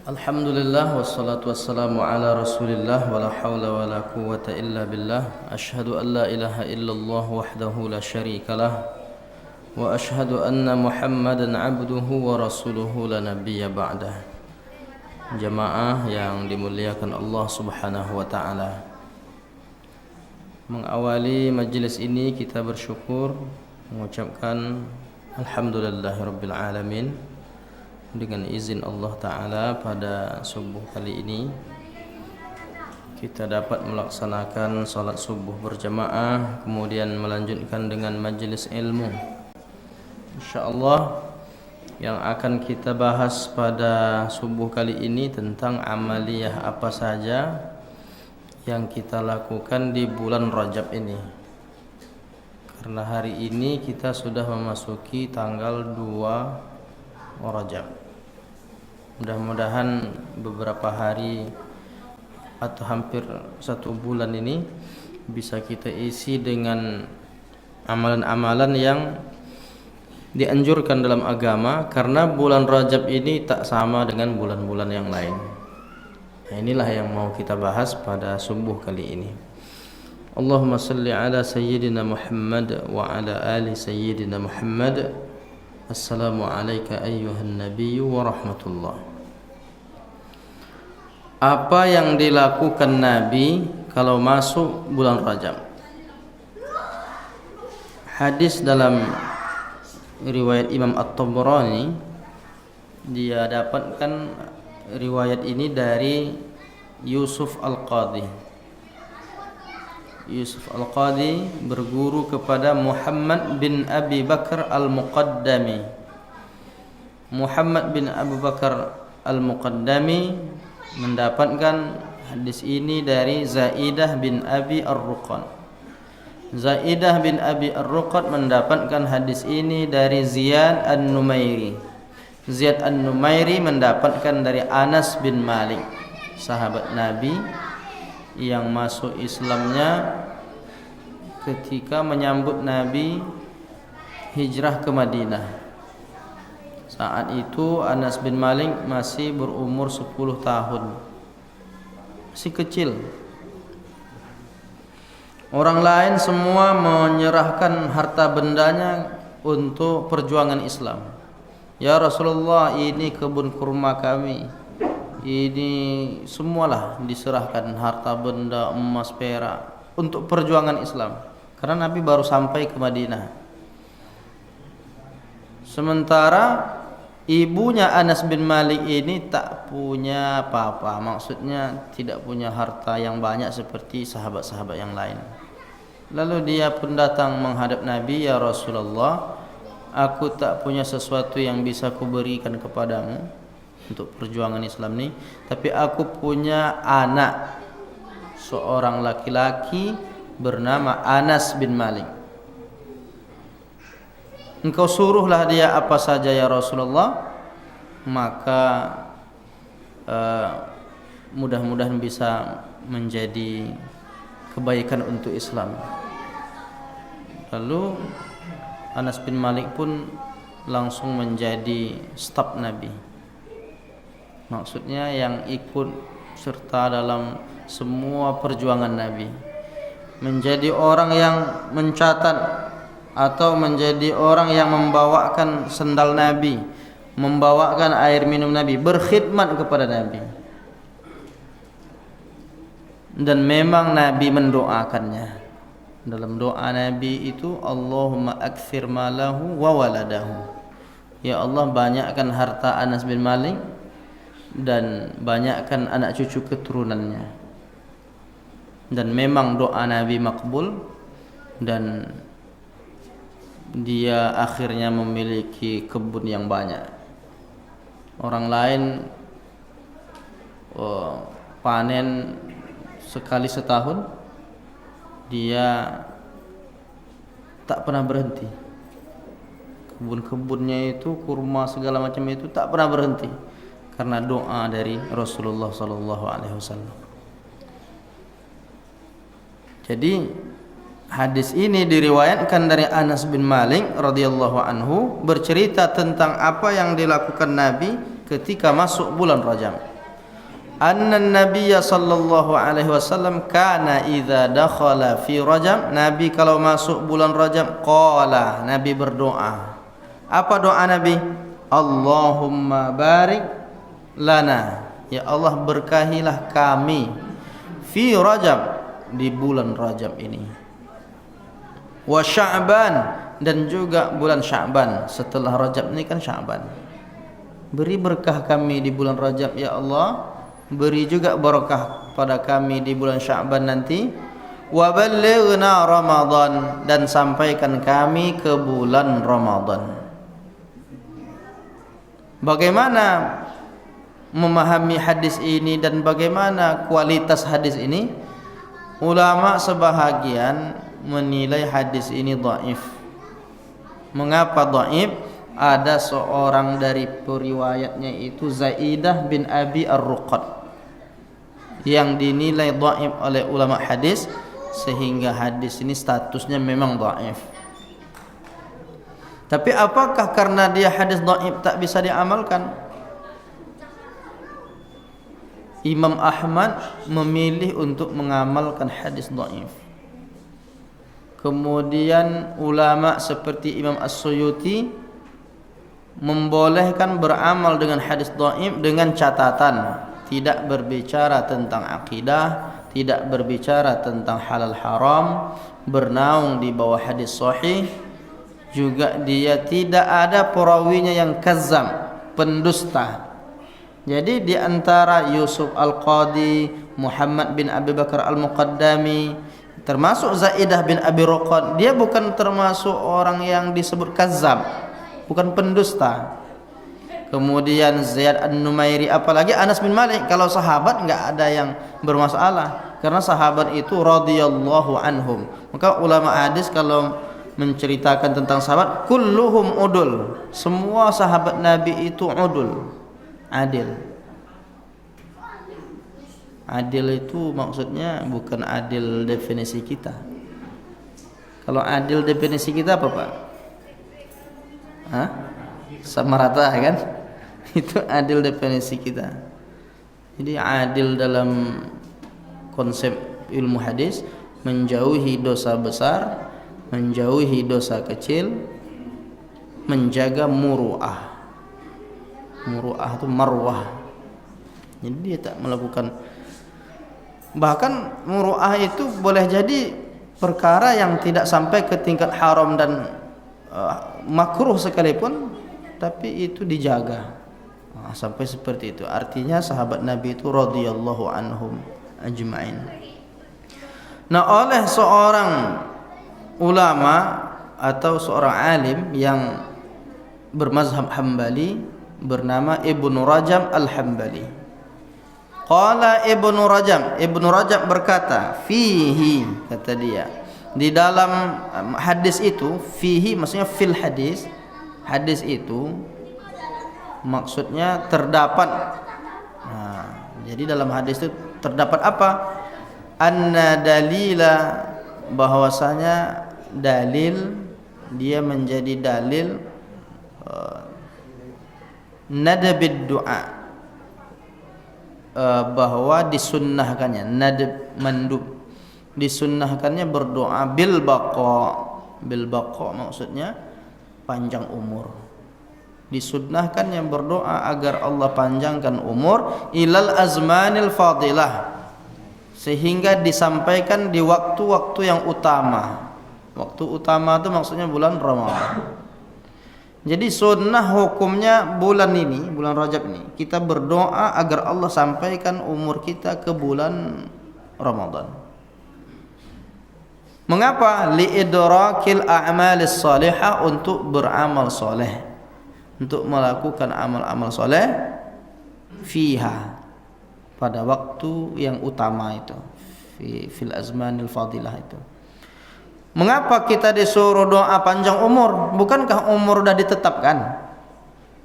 Alhamdulillah wassalatu wassalamu ala Rasulillah wala haula wala quwwata illa billah. Asyhadu an la ilaha illallah wahdahu la syarikalah wa asyhadu anna Muhammadan abduhu wa rasuluhu la nabiyya ba'dah. Jamaah yang dimuliakan Allah Subhanahu wa taala. Mengawali majelis ini kita bersyukur mengucapkan alhamdulillahirabbil alamin. Dengan izin Allah Ta'ala pada subuh kali ini kita dapat melaksanakan salat subuh berjamaah, kemudian melanjutkan dengan majelis ilmu. InsyaAllah yang akan kita bahas pada subuh kali ini tentang amaliyah apa saja yang kita lakukan di bulan Rajab ini. Karena hari ini kita sudah memasuki tanggal 2 Rajab. Mudah-mudahan beberapa hari atau hampir 1 bulan ini bisa kita isi dengan amalan-amalan yang dianjurkan dalam agama, karena bulan Rajab ini tak sama dengan bulan-bulan yang lain. Nah, inilah yang mau kita bahas pada subuh kali ini. Allahumma salli ala sayyidina Muhammad wa ala ali sayyidina Muhammad. Assalamualaikum ayyuhan nabiyyu wa rahmatullah. Apa yang dilakukan Nabi kalau masuk bulan Rajab? Hadis dalam riwayat Imam At-Tabrani, dia dapatkan riwayat ini dari Yusuf Al-Qadhi. Yusuf Al-Qadhi berguru kepada Muhammad bin Abi Bakar Al-Muqaddami. Muhammad bin Abu Bakar Al-Muqaddami mendapatkan hadis ini dari Zaidah bin Abi Ar-Ruqad. Zaidah bin Abi Ar-Ruqad mendapatkan hadis ini dari Ziyad An-Numairi. Ziyad An-Numairi mendapatkan dari Anas bin Malik, sahabat Nabi yang masuk Islamnya ketika menyambut Nabi hijrah ke Madinah. Saat itu Anas bin Malik masih berumur 10 tahun, masih kecil. Orang lain semua menyerahkan harta bendanya untuk perjuangan Islam. Ya Rasulullah, ini kebun kurma kami, ini semualah diserahkan, harta benda, emas, perak, untuk perjuangan Islam. Karena Nabi baru sampai ke Madinah. Sementara ibunya Anas bin Malik ini tak punya apa-apa. Maksudnya tidak punya harta yang banyak seperti sahabat-sahabat yang lain. Lalu dia pun datang menghadap Nabi, ya Rasulullah, aku tak punya sesuatu yang bisa kuberikan kepadamu untuk perjuangan Islam ini, tapi aku punya anak, seorang laki-laki bernama Anas bin Malik. Engkau suruhlah dia apa saja ya Rasulullah, maka mudah-mudahan bisa menjadi kebaikan untuk Islam. Lalu Anas bin Malik pun langsung menjadi staf Nabi. Maksudnya yang ikut serta dalam semua perjuangan Nabi, menjadi orang yang mencatat atau menjadi orang yang membawakan sendal Nabi, membawakan air minum Nabi, berkhidmat kepada Nabi. Dan memang Nabi mendoakannya. Dalam doa Nabi itu, Allahumma akthir malahu wa waladahu. Ya Allah, banyakkan harta Anas bin Malik dan banyakkan anak cucu keturunannya. Dan memang doa Nabi makbul, dan dia akhirnya memiliki kebun yang banyak. Orang lain panen sekali setahun, dia tak pernah berhenti. Kebun-kebunnya itu, kurma segala macam itu tak pernah berhenti karena doa dari Rasulullah sallallahu alaihi wasallam. Jadi hadis ini diriwayatkan dari Anas bin Malik radhiyallahu anhu, bercerita tentang apa yang dilakukan Nabi ketika masuk bulan Rajab. Anna Nabiyya sallallahu alaihi wasallam kana idza dakhala fi Rajab, Nabi kalau masuk bulan Rajab qala, Nabi berdoa. Apa doa Nabi? Allahumma barik lana, ya Allah berkahilah kami fi Rajab, di bulan Rajab ini. Wa Sya'ban, dan juga bulan Sya'ban, setelah Rajab ini kan Sya'ban. Beri berkah kami di bulan Rajab ya Allah, beri juga barakah pada kami di bulan Sya'ban nanti. Wa ballighna Ramadan, dan sampaikan kami ke bulan Ramadan. Bagaimana memahami hadis ini dan bagaimana kualitas hadis ini? Ulama sebahagian menilai hadis ini dhaif. Mengapa dhaif? Ada seorang dari periwayatnya itu Zaidah bin Abi Ar-Ruqad yang dinilai dhaif oleh ulama hadis, sehingga hadis ini statusnya memang dhaif. Tapi apakah karena dia hadis dhaif tak bisa diamalkan? Imam Ahmad memilih untuk mengamalkan hadis dhaif. Kemudian ulama seperti Imam As-Suyuti membolehkan beramal dengan hadis dhaif dengan catatan tidak berbicara tentang akidah, tidak berbicara tentang halal haram, bernaung di bawah hadis sahih. Juga dia tidak ada perawinya yang kazzab, pendusta. Jadi di antara Yusuf Al-Qadi, Muhammad bin Abi Bakar Al-Muqaddami, termasuk Zaidah bin Abi Ruqad, dia bukan termasuk orang yang disebut kazzab, bukan pendusta. Kemudian Ziyad An-Numairi, apalagi Anas bin Malik, kalau sahabat enggak ada yang bermasalah karena sahabat itu radhiyallahu anhum. Maka ulama hadis kalau menceritakan tentang sahabat, kulluhum udul, semua sahabat Nabi itu udul, adil. Adil itu maksudnya bukan adil definisi kita. Kalau adil definisi kita apa Pak? Hah? Sama rata kan? Itu adil definisi kita. Jadi adil dalam konsep ilmu hadis, menjauhi dosa besar, menjauhi dosa kecil, menjaga muru'ah. Muru'ah itu marwah. Jadi dia tak melakukan, bahkan muru'ah itu boleh jadi perkara yang tidak sampai ke tingkat haram dan makruh sekalipun, tapi itu dijaga. Sampai seperti itu. Artinya sahabat Nabi itu radhiyallahu anhum ajma'in. Nah, oleh seorang ulama atau seorang alim yang bermazhab Hambali bernama Ibnu Rajab Al-Hambali. Qala Ibnu Rajab berkata, fihi, kata dia, di dalam hadis itu, fihi maksudnya fil hadis, hadis itu maksudnya terdapat. Nah, jadi dalam hadis itu terdapat apa? Anna dalila, bahwasanya dalil, dia menjadi dalil nadabid du'a, bahwa disunnahkannya, nadab mandub, disunnahkannya berdoa bil baqa maksudnya panjang umur. Disunnahkannya berdoa agar Allah panjangkan umur ilal azmanil fadilah, sehingga disampaikan di waktu-waktu yang utama. Waktu utama itu maksudnya bulan Ramadan. Jadi sunnah hukumnya bulan ini, bulan Rajab ini, kita berdoa agar Allah sampaikan umur kita ke bulan Ramadan. Mengapa? Liidrakil a'malis salihah, untuk beramal soleh, untuk melakukan amal-amal soleh fiha, pada waktu yang utama itu, fil azmanil fadilah itu. Mengapa kita disuruh doa panjang umur? Bukankah umur sudah ditetapkan?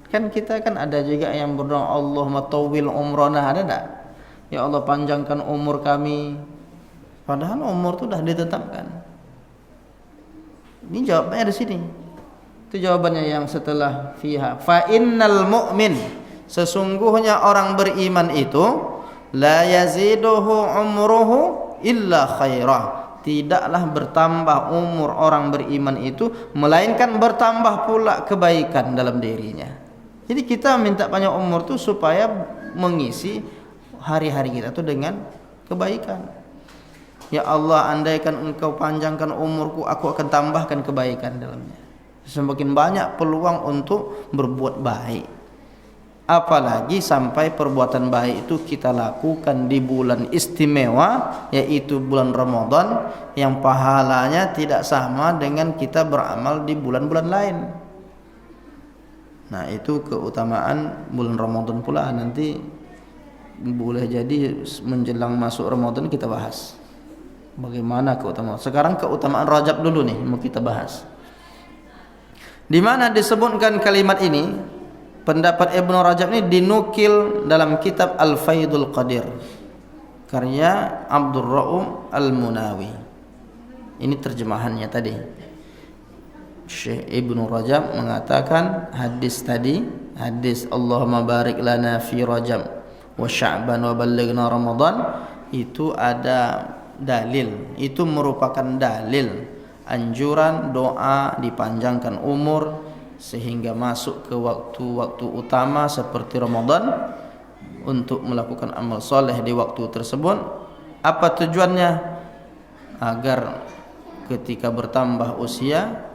Kan kita kan ada juga yang berdoa Allahumma tawwil umrana, ada tak? Ya Allah panjangkan umur kami. Padahal umur itu sudah ditetapkan. Ini jawabannya di sini. Itu jawabannya yang setelah fiha. Fa innal mu'min, sesungguhnya orang beriman itu la yaziduhu umruhu illa khairah. Tidaklah bertambah umur orang beriman itu melainkan bertambah pula kebaikan dalam dirinya. Jadi kita minta panjang umur itu supaya mengisi hari-hari kita itu dengan kebaikan. Ya Allah, andaikan Engkau panjangkan umurku, aku akan tambahkan kebaikan dalamnya. Semakin banyak peluang untuk berbuat baik. Apalagi sampai perbuatan baik itu kita lakukan di bulan istimewa, yaitu bulan Ramadan, yang pahalanya tidak sama dengan kita beramal di bulan-bulan lain. Nah, itu keutamaan bulan Ramadan pula. Nanti boleh jadi menjelang masuk Ramadan kita bahas bagaimana keutamaan. Sekarang keutamaan Rajab dulu nih mau kita bahas. Di mana disebutkan kalimat ini, pendapat Ibnu Rajab ini dinukil dalam kitab Al-Faidul Qadir karya Abdul Ra'um Al-Munawi. Ini terjemahannya tadi. Syekh Ibnu Rajab mengatakan hadis tadi, hadis Allahumma barik lana fi Rajab wa Sya'ban wa ballighna Ramadan, itu ada dalil, itu merupakan dalil anjuran doa dipanjangkan umur sehingga masuk ke waktu-waktu utama seperti Ramadan untuk melakukan amal soleh di waktu tersebut. Apa tujuannya? Agar ketika bertambah usia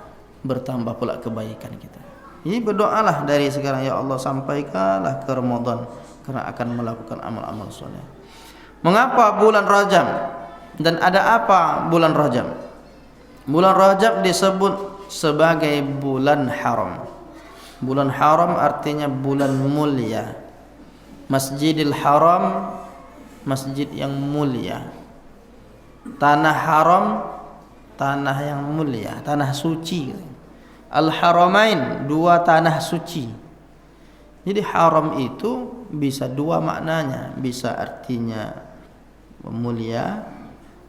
bertambah pula kebaikan kita. Jadi berdoalah dari sekarang, ya Allah sampaikanlah ke Ramadan karena akan melakukan amal-amal soleh. Mengapa bulan Rajab dan ada apa bulan Rajab? Bulan Rajab disebut sebagai bulan haram. Bulan haram artinya bulan mulia. Masjidil Haram, masjid yang mulia. Tanah haram, tanah yang mulia, tanah suci. Al-Haramain, dua tanah suci. Jadi haram itu bisa dua maknanya, bisa artinya mulia,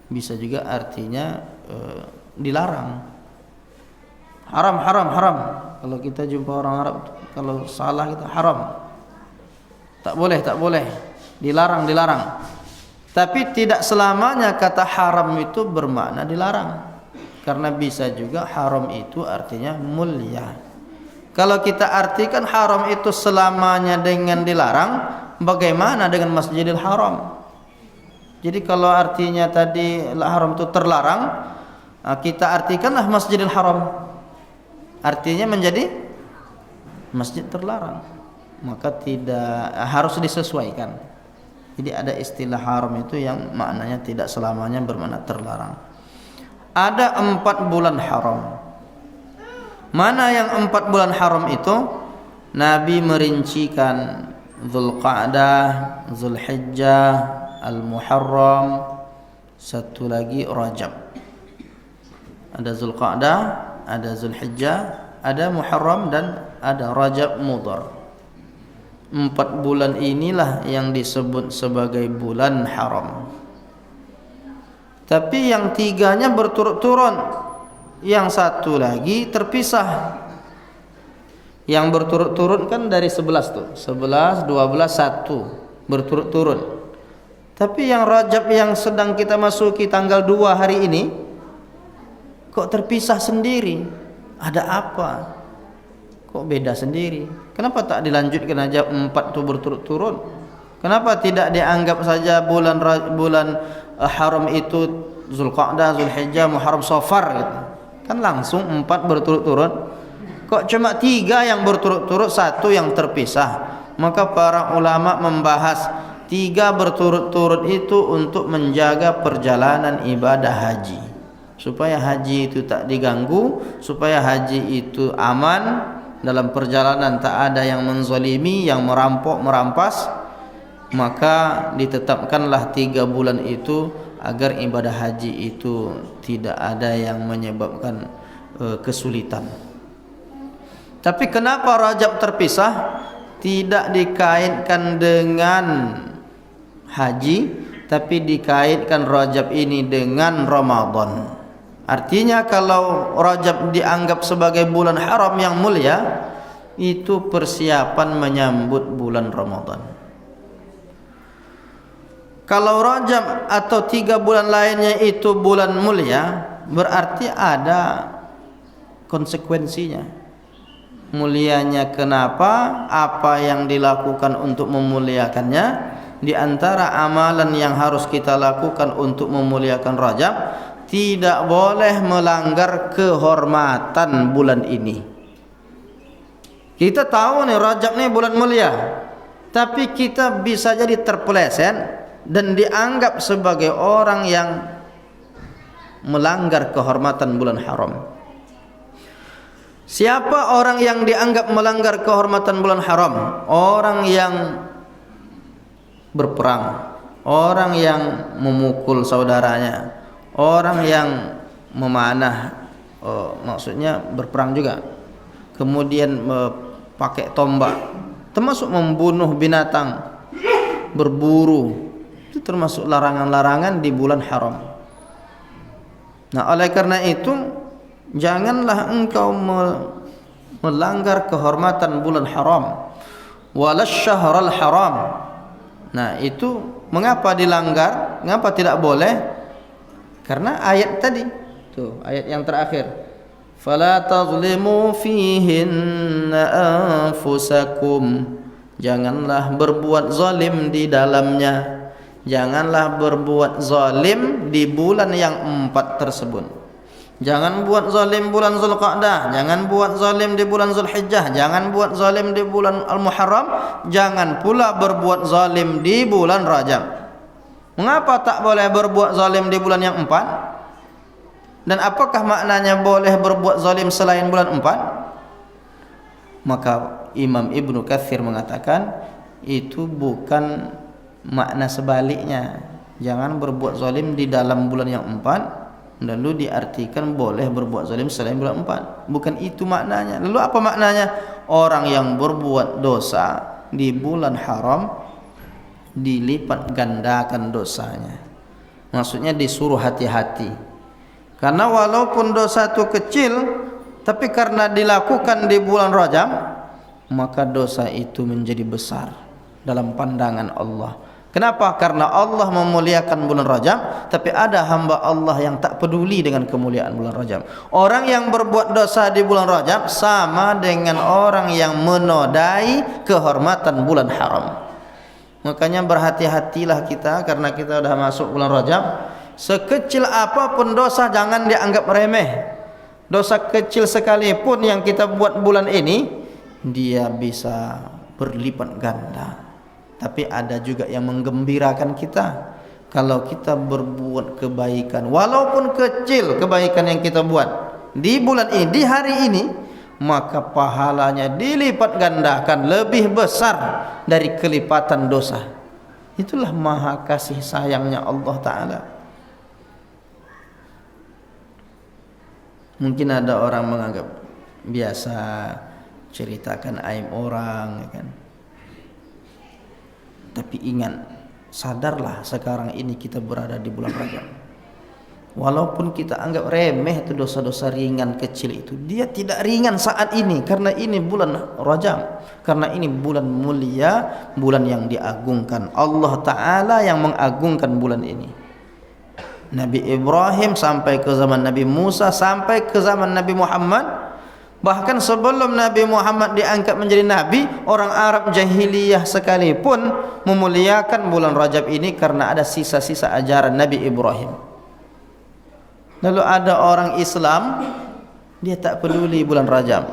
bisa juga artinya dilarang. Haram, haram, haram. Kalau kita jumpa orang Arab, kalau salah kita haram. Tak boleh, tak boleh. Dilarang, dilarang. Tapi tidak selamanya kata haram itu bermakna dilarang. Karena bisa juga haram itu artinya mulia. Kalau kita artikan haram itu selamanya dengan dilarang, bagaimana dengan Masjidil Haram? Jadi kalau artinya tadi haram itu terlarang, kita artikanlah Masjidil Haram, artinya menjadi masjid terlarang. Maka tidak, harus disesuaikan. Jadi ada istilah haram itu yang maknanya tidak selamanya bermakna terlarang. Ada 4 bulan haram. Mana yang 4 bulan haram itu? Nabi merincikan Dzulqa'dah, Dzulhijjah, Al-Muharram, satu lagi Rajab. Ada Dzulqa'dah, ada Dzulhijjah, ada Muharram dan ada Rajab Mudhar. 4 bulan inilah yang disebut sebagai bulan haram. Tapi yang 3-nya berturut-turut, yang satu lagi terpisah. Yang berturut-turut kan dari 11 tuh, 11, 12, 1 berturut-turut. Tapi yang Rajab yang sedang kita masuki tanggal 2 hari ini kok terpisah sendiri? Ada apa? Kok beda sendiri? Kenapa tak dilanjutkan aja 4 itu berturut-turut? Kenapa tidak dianggap saja bulan haram itu Dzulqa'dah, Dzulhijjah, Muharram, Safar gitu? Kan langsung 4 berturut-turut. Kok cuma 3 yang berturut-turut, 1 yang terpisah? Maka para ulama membahas 3 berturut-turut itu untuk menjaga perjalanan ibadah haji, supaya haji itu tak diganggu, supaya haji itu aman dalam perjalanan, tak ada yang menzalimi, yang merampok, merampas. Maka ditetapkanlah 3 bulan itu agar ibadah haji itu tidak ada yang menyebabkan kesulitan. Tapi kenapa Rajab terpisah? Tidak dikaitkan dengan haji, tapi dikaitkan Rajab ini dengan Ramadan. Artinya kalau Rajab dianggap sebagai bulan haram yang mulia, itu persiapan menyambut bulan Ramadan. Kalau Rajab atau 3 bulan lainnya itu bulan mulia, berarti ada konsekuensinya. Mulianya kenapa? Apa yang dilakukan untuk memuliakannya? Di antara amalan yang harus kita lakukan untuk memuliakan Rajab, tidak boleh melanggar kehormatan bulan ini. Kita tahu nih Rajab nih bulan mulia, tapi kita bisa jadi terpeleset dan dianggap sebagai orang yang melanggar kehormatan bulan haram. Siapa orang yang dianggap melanggar kehormatan bulan haram? Orang yang berperang, orang yang memukul saudaranya, orang yang memanah, maksudnya berperang juga, kemudian pakai tombak, termasuk membunuh binatang, berburu, itu termasuk larangan-larangan di bulan haram. Nah, oleh karena itu janganlah engkau melanggar kehormatan bulan haram, walas syahrul haram. Nah, itu mengapa dilanggar? Mengapa tidak boleh? Karena ayat tadi, tuh ayat yang terakhir, fala tazlimu fihinna anfusakum, janganlah berbuat zalim di dalamnya. Janganlah berbuat zalim di bulan yang 4 tersebut. Jangan buat zalim bulan Zulqa'dah, jangan buat zalim di bulan Zulhijjah, jangan buat zalim di bulan Al-Muharram, jangan pula berbuat zalim di bulan Rajab. Mengapa tak boleh berbuat zalim di bulan yang 4? Dan apakah maknanya boleh berbuat zalim selain bulan 4? Maka Imam Ibnu Katsir mengatakan itu bukan makna sebaliknya. Jangan berbuat zalim di dalam bulan yang 4 lalu diartikan boleh berbuat zalim selain bulan 4. Bukan itu maknanya. Lalu apa maknanya? Orang yang berbuat dosa di bulan haram dilipat gandakan dosanya. Maksudnya disuruh hati-hati. Karena walaupun dosa itu kecil, tapi karena dilakukan di bulan Rajab, maka dosa itu menjadi besar dalam pandangan Allah. Kenapa? Karena Allah memuliakan bulan Rajab, tapi ada hamba Allah yang tak peduli dengan kemuliaan bulan Rajab. Orang yang berbuat dosa di bulan Rajab sama dengan orang yang menodai kehormatan bulan haram. Makanya berhati-hatilah kita, karena kita sudah masuk bulan Rajab. Sekecil apapun dosa jangan dianggap remeh. Dosa kecil sekalipun yang kita buat bulan ini, dia bisa berlipat ganda. Tapi ada juga yang menggembirakan kita kalau kita berbuat kebaikan, walaupun kecil kebaikan yang kita buat di bulan ini, di hari ini, maka pahalanya dilipat gandakan lebih besar dari kelipatan dosa. Itulah maha kasih sayangnya Allah Ta'ala. Mungkin ada orang menganggap biasa ceritakan aib orang, ya kan? Tapi ingat, sadarlah sekarang ini kita berada di bulan Rajab. Walaupun kita anggap remeh itu dosa-dosa ringan kecil itu, dia tidak ringan saat ini, karena ini bulan Rajab, karena ini bulan mulia, bulan yang diagungkan. Allah Ta'ala yang mengagungkan bulan ini. Nabi Ibrahim sampai ke zaman Nabi Musa, sampai ke zaman Nabi Muhammad. Bahkan sebelum Nabi Muhammad diangkat menjadi Nabi, orang Arab jahiliyah sekalipun memuliakan bulan Rajab ini karena ada sisa-sisa ajaran Nabi Ibrahim. Lalu ada orang Islam, dia tak peduli bulan Rajab.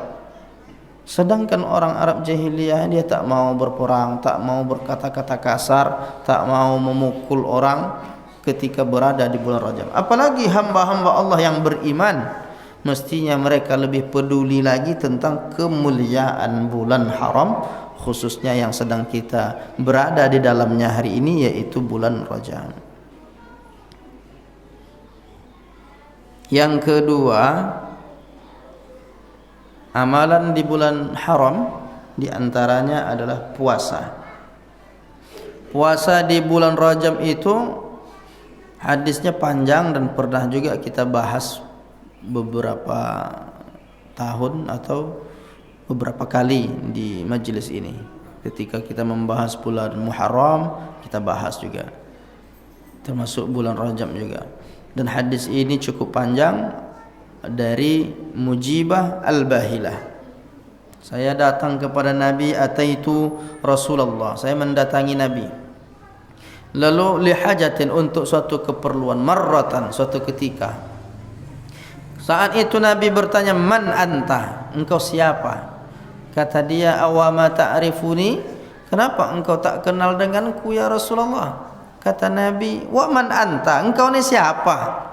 Sedangkan orang Arab jahiliyah, dia tak mau berperang, tak mau berkata-kata kasar, tak mau memukul orang ketika berada di bulan Rajab. Apalagi hamba-hamba Allah yang beriman, mestinya mereka lebih peduli lagi tentang kemuliaan bulan haram, khususnya yang sedang kita berada di dalamnya hari ini, yaitu bulan Rajab. Yang kedua, amalan di bulan haram di antaranya adalah puasa. Puasa di bulan Rajab itu hadisnya panjang dan pernah juga kita bahas beberapa tahun atau beberapa kali di majelis ini. Ketika kita membahas bulan Muharram, kita bahas juga, termasuk bulan Rajab juga. Dan hadis ini cukup panjang dari Mujibah Al-Bahilah. Saya datang kepada Nabi, ataitu Rasulullah, saya mendatangi Nabi. Lalu lihajatin, untuk suatu keperluan, marratan, suatu ketika. Saat itu Nabi bertanya, man anta, engkau siapa? Kata dia, awama ta'rifuni, kenapa engkau tak kenal denganku ya Rasulullah? Kata Nabi, wa man anta, engkau ni siapa?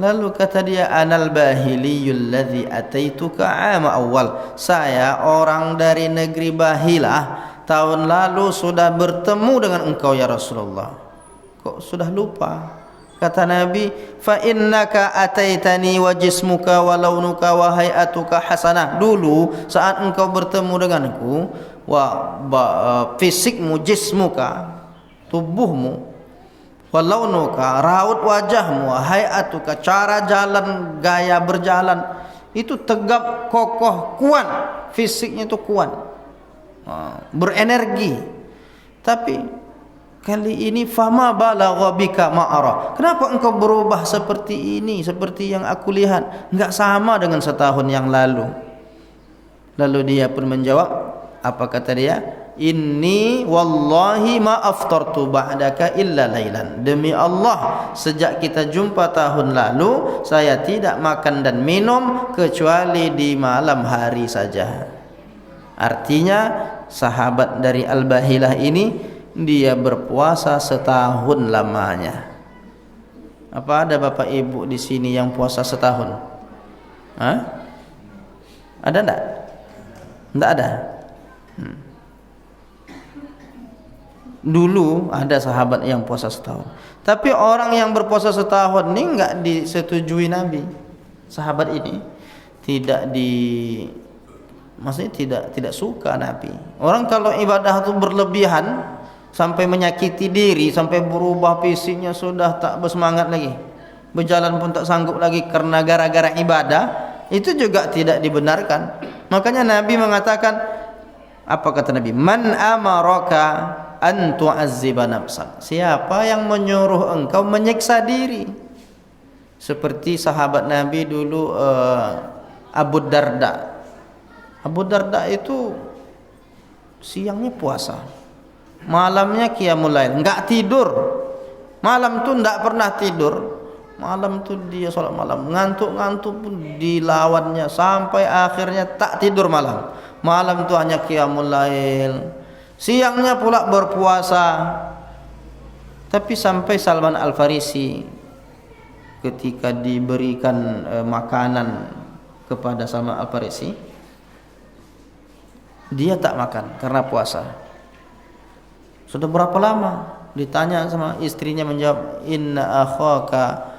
Lalu kata dia, anal bahiliyul ladzi ataituka 'ama awal. Saya orang dari negeri Bahilah, tahun lalu sudah bertemu dengan engkau ya Rasulullah. Kok sudah lupa? Kata Nabi, fa innaka ataitani wa jismuka wa launuka wa hay'atuka hasanah. Dulu saat engkau bertemu denganku, fisikmu, jismuka, tubuhmu, wa launuka, raut wajahmu, wa hay'atuka, cara jalan, gaya berjalan itu tegap, kokoh, kuat. Fisiknya itu kuat, berenergi. Tapi kali ini fama balagha bika ma'ara, kenapa engkau berubah seperti ini, seperti yang aku lihat, enggak sama dengan setahun yang lalu. Lalu dia pun menjawab, apa kata dia? Inni wallahi ma aftartu ba'daka illa lailan. Demi Allah, sejak kita jumpa tahun lalu, saya tidak makan dan minum kecuali di malam hari saja. Artinya sahabat dari Al-Bahilah ini, dia berpuasa setahun lamanya. Apa ada bapak ibu di sini yang puasa setahun? Hah? Ada enggak? Enggak ada. Dulu ada sahabat yang puasa setahun. Tapi orang yang berpuasa setahun ini enggak disetujui Nabi. Sahabat ini maksudnya tidak suka Nabi. Orang kalau ibadah itu berlebihan sampai menyakiti diri, sampai berubah fisiknya sudah tak bersemangat lagi, berjalan pun tak sanggup lagi karena gara-gara ibadah, itu juga tidak dibenarkan. Makanya Nabi mengatakan, apa kata Nabi? Man amaraka an tu'azziba nafsak. Siapa yang menyuruh engkau menyiksa diri? Seperti sahabat Nabi dulu, Abu Darda. Abu Darda itu siangnya puasa, malamnya qiyamul lail, enggak tidur. Malam tu enggak pernah tidur. Malam tu dia salat malam, ngantuk-ngantuk pun dilawannya sampai akhirnya tak tidur malam. Malam tu hanya qiyamul lail. Siangnya pula berpuasa. Tapi sampai Salman Al-Farisi ketika diberikan makanan kepada Salman Al-Farisi, dia tak makan karena puasa. Sudah berapa lama? Ditanya sama istrinya, menjawab, inna akhaka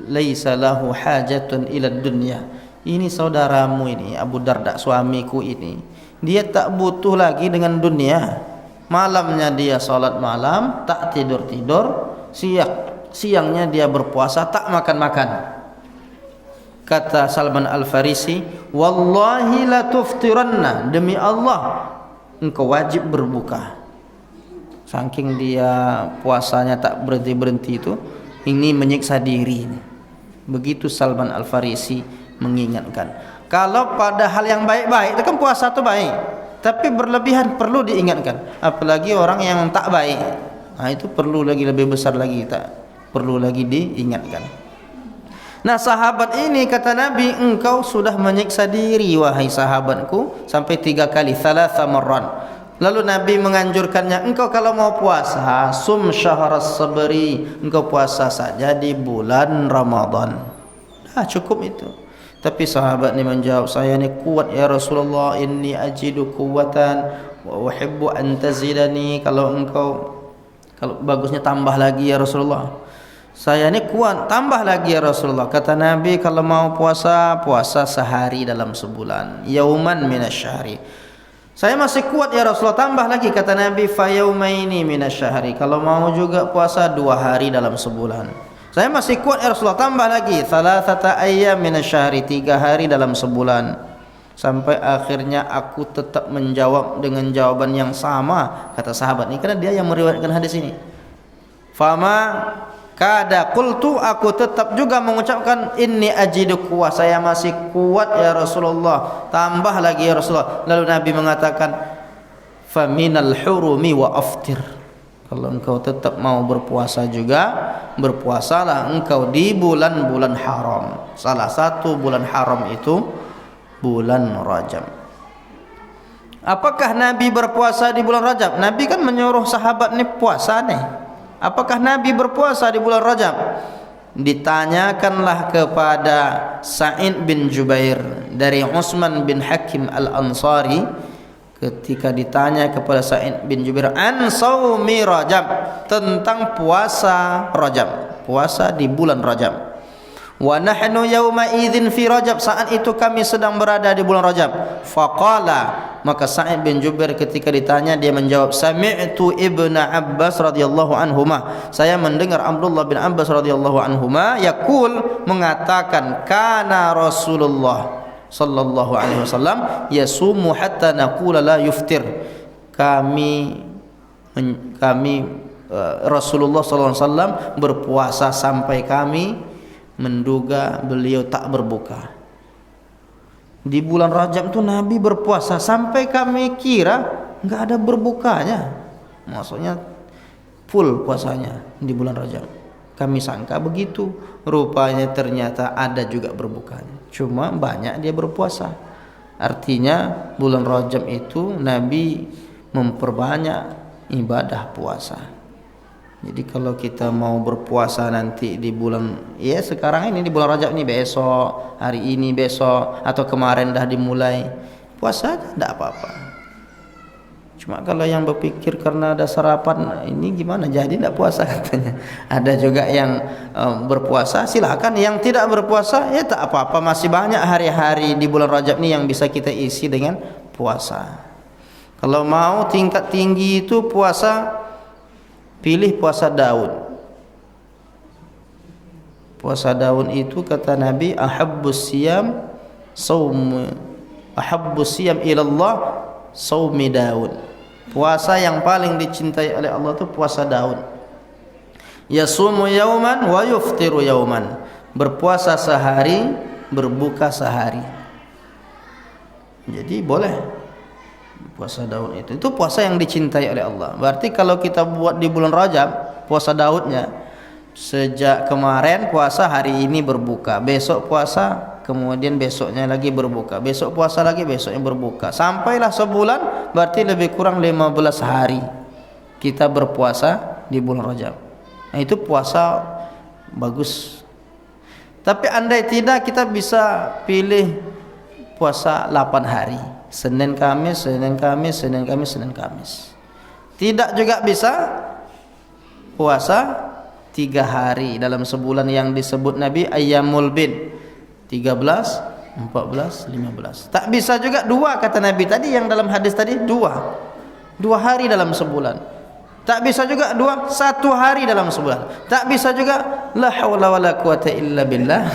laisa lahu hajatun ila dunya. Ini saudaramu ini, Abu Darda, suamiku ini, dia tak butuh lagi dengan dunia. Malamnya dia salat malam, tak tidur-tidur, siangnya dia berpuasa, tak makan-makan. Kata Salman Al-Farisi, wallahi la tuftiranna, demi Allah engkau wajib berbuka. Saking dia puasanya tak berhenti-berhenti itu, ini menyiksa diri. Begitu Salman Al-Farisi mengingatkan. Kalau pada hal yang baik-baik itu kan puasa itu baik, tapi berlebihan perlu diingatkan. Apalagi orang yang tak baik, nah itu perlu lagi lebih besar lagi, tak perlu lagi diingatkan. Nah sahabat ini kata Nabi, engkau sudah menyiksa diri wahai sahabatku sampai 3 kali, thalatha marran. Lalu Nabi menganjurkannya, engkau kalau mau puasa, sum syahras sabri, engkau puasa saja di bulan Ramadan. Cukup itu. Tapi sahabat ini menjawab, saya ni kuat ya Rasulullah, inni ajidu quwwatan wa uhibbu an tazidani. Kalau bagusnya tambah lagi ya Rasulullah. saya ini kuat, tambah lagi ya Rasulullah. Kata Nabi, kalau mau puasa, puasa sehari dalam sebulan, yauman minasyahri. Saya masih kuat ya Rasulullah, tambah lagi. Kata Nabi, fa yaumaini minasyahri. Kalau mau juga puasa 2 hari dalam sebulan. Saya masih kuat ya Rasulullah, tambah lagi. Thalathata ayyam minasyahri, 3 hari dalam sebulan. Sampai akhirnya aku tetap menjawab dengan jawaban yang sama, kata sahabat ini, karena dia yang meriwayatkan hadis ini. Fama kada qultu, aku tetap juga mengucapkan inni ajidu quwwah, saya masih kuat ya Rasulullah, tambah lagi ya Rasulullah. Lalu Nabi mengatakan, faminal hurumi wa aftir, kalau engkau tetap mau berpuasa juga, berpuasalah engkau di bulan-bulan haram. Salah satu bulan haram itu bulan Rajab. Apakah Nabi berpuasa di bulan Rajab? Nabi kan menyuruh sahabat nih puasa nih. Apakah Nabi berpuasa di bulan Rajab? Ditanyakanlah kepada Sa'id bin Jubair dari Utsman bin Hakim Al-Ansari. Ketika ditanya kepada Sa'id bin Jubair an saumi Rajab, tentang puasa Rajab, puasa di bulan Rajab. Wa nahnu yauma idzin fi Rajab, saat itu kami sedang berada di bulan Rajab. Faqala, maka Sa'id bin Jubair ketika ditanya dia menjawab, sami'tu Ibnu Abbas radhiyallahu anhuma, saya mendengar Abdullah bin Abbas radhiyallahu anhuma yaqul, mengatakan, kana Rasulullah sallallahu alaihi wasallam yasumu hatta naqula la yuftir. Kami Rasulullah sallallahu alaihi wasallam berpuasa sampai kami menduga beliau tak berbuka. Di bulan Rajab itu Nabi berpuasa sampai kami kira enggak ada berbukanya. Maksudnya full puasanya di bulan Rajab. Kami sangka begitu, rupanya ternyata ada juga berbukanya. Cuma banyak dia berpuasa. Artinya bulan Rajab itu Nabi memperbanyak ibadah puasa. Jadi kalau kita mau berpuasa nanti di bulan, ya sekarang ini di bulan Rajab ini, besok, hari ini, besok, atau kemarin dah dimulai, puasa aja tidak apa-apa. Cuma kalau yang berpikir karena ada sarapan ini gimana, jadi tidak puasa katanya. Ada juga yang berpuasa, silakan. Yang tidak berpuasa ya tak apa-apa, masih banyak hari-hari di bulan Rajab ini yang bisa kita isi dengan puasa. Kalau mau tingkat tinggi itu puasa, pilih puasa Daud. Puasa Daud itu kata Nabi, ahabbus siyam ilallah saumi Daud. Puasa yang paling dicintai oleh Allah itu puasa Daud. Yasumu yauman wa yuftiru yauman, berpuasa sehari, berbuka sehari. Jadi boleh puasa Daud itu puasa yang dicintai oleh Allah. Berarti kalau kita buat di bulan Rajab puasa Daudnya, sejak kemarin puasa, hari ini berbuka, besok puasa, kemudian besoknya lagi berbuka, besok puasa lagi, besoknya berbuka, sampailah sebulan, berarti lebih kurang 15 hari kita berpuasa di bulan Rajab. Nah, itu puasa bagus. Tapi andai tidak, kita bisa pilih puasa 8 hari, Senin Kamis, Senin Kamis, Senin Kamis, Senin Kamis. Tidak juga bisa puasa 3 hari dalam sebulan yang disebut Nabi ayyamul bid, 13, 14, 15. Tak bisa juga 2 kata Nabi tadi, yang dalam hadis tadi 2 hari dalam sebulan. Tak bisa juga 1 hari dalam sebulan. Tak bisa juga la haula wala quwata illa billah.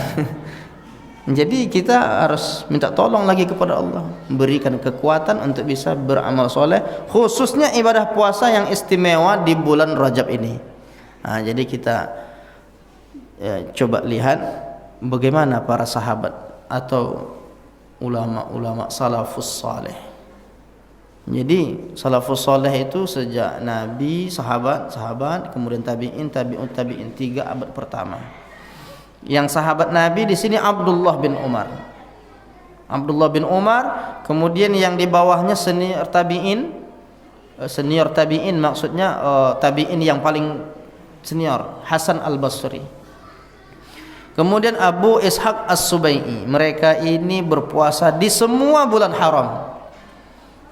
Jadi kita harus minta tolong lagi kepada Allah, berikan kekuatan untuk bisa beramal soleh, khususnya ibadah puasa yang istimewa di bulan Rajab ini. Nah, jadi kita coba lihat bagaimana para sahabat atau ulama-ulama salafus saleh. Jadi salafus saleh itu sejak Nabi, sahabat, kemudian tabi'in, tabi'ut tabi'in, 3 abad pertama. Yang sahabat Nabi di sini Abdullah bin Umar, kemudian yang di bawahnya senior tabi'in maksudnya tabi'in yang paling senior, Hasan Al-Basri. Kemudian Abu Ishaq As-Subai'i. Mereka ini berpuasa di semua bulan haram.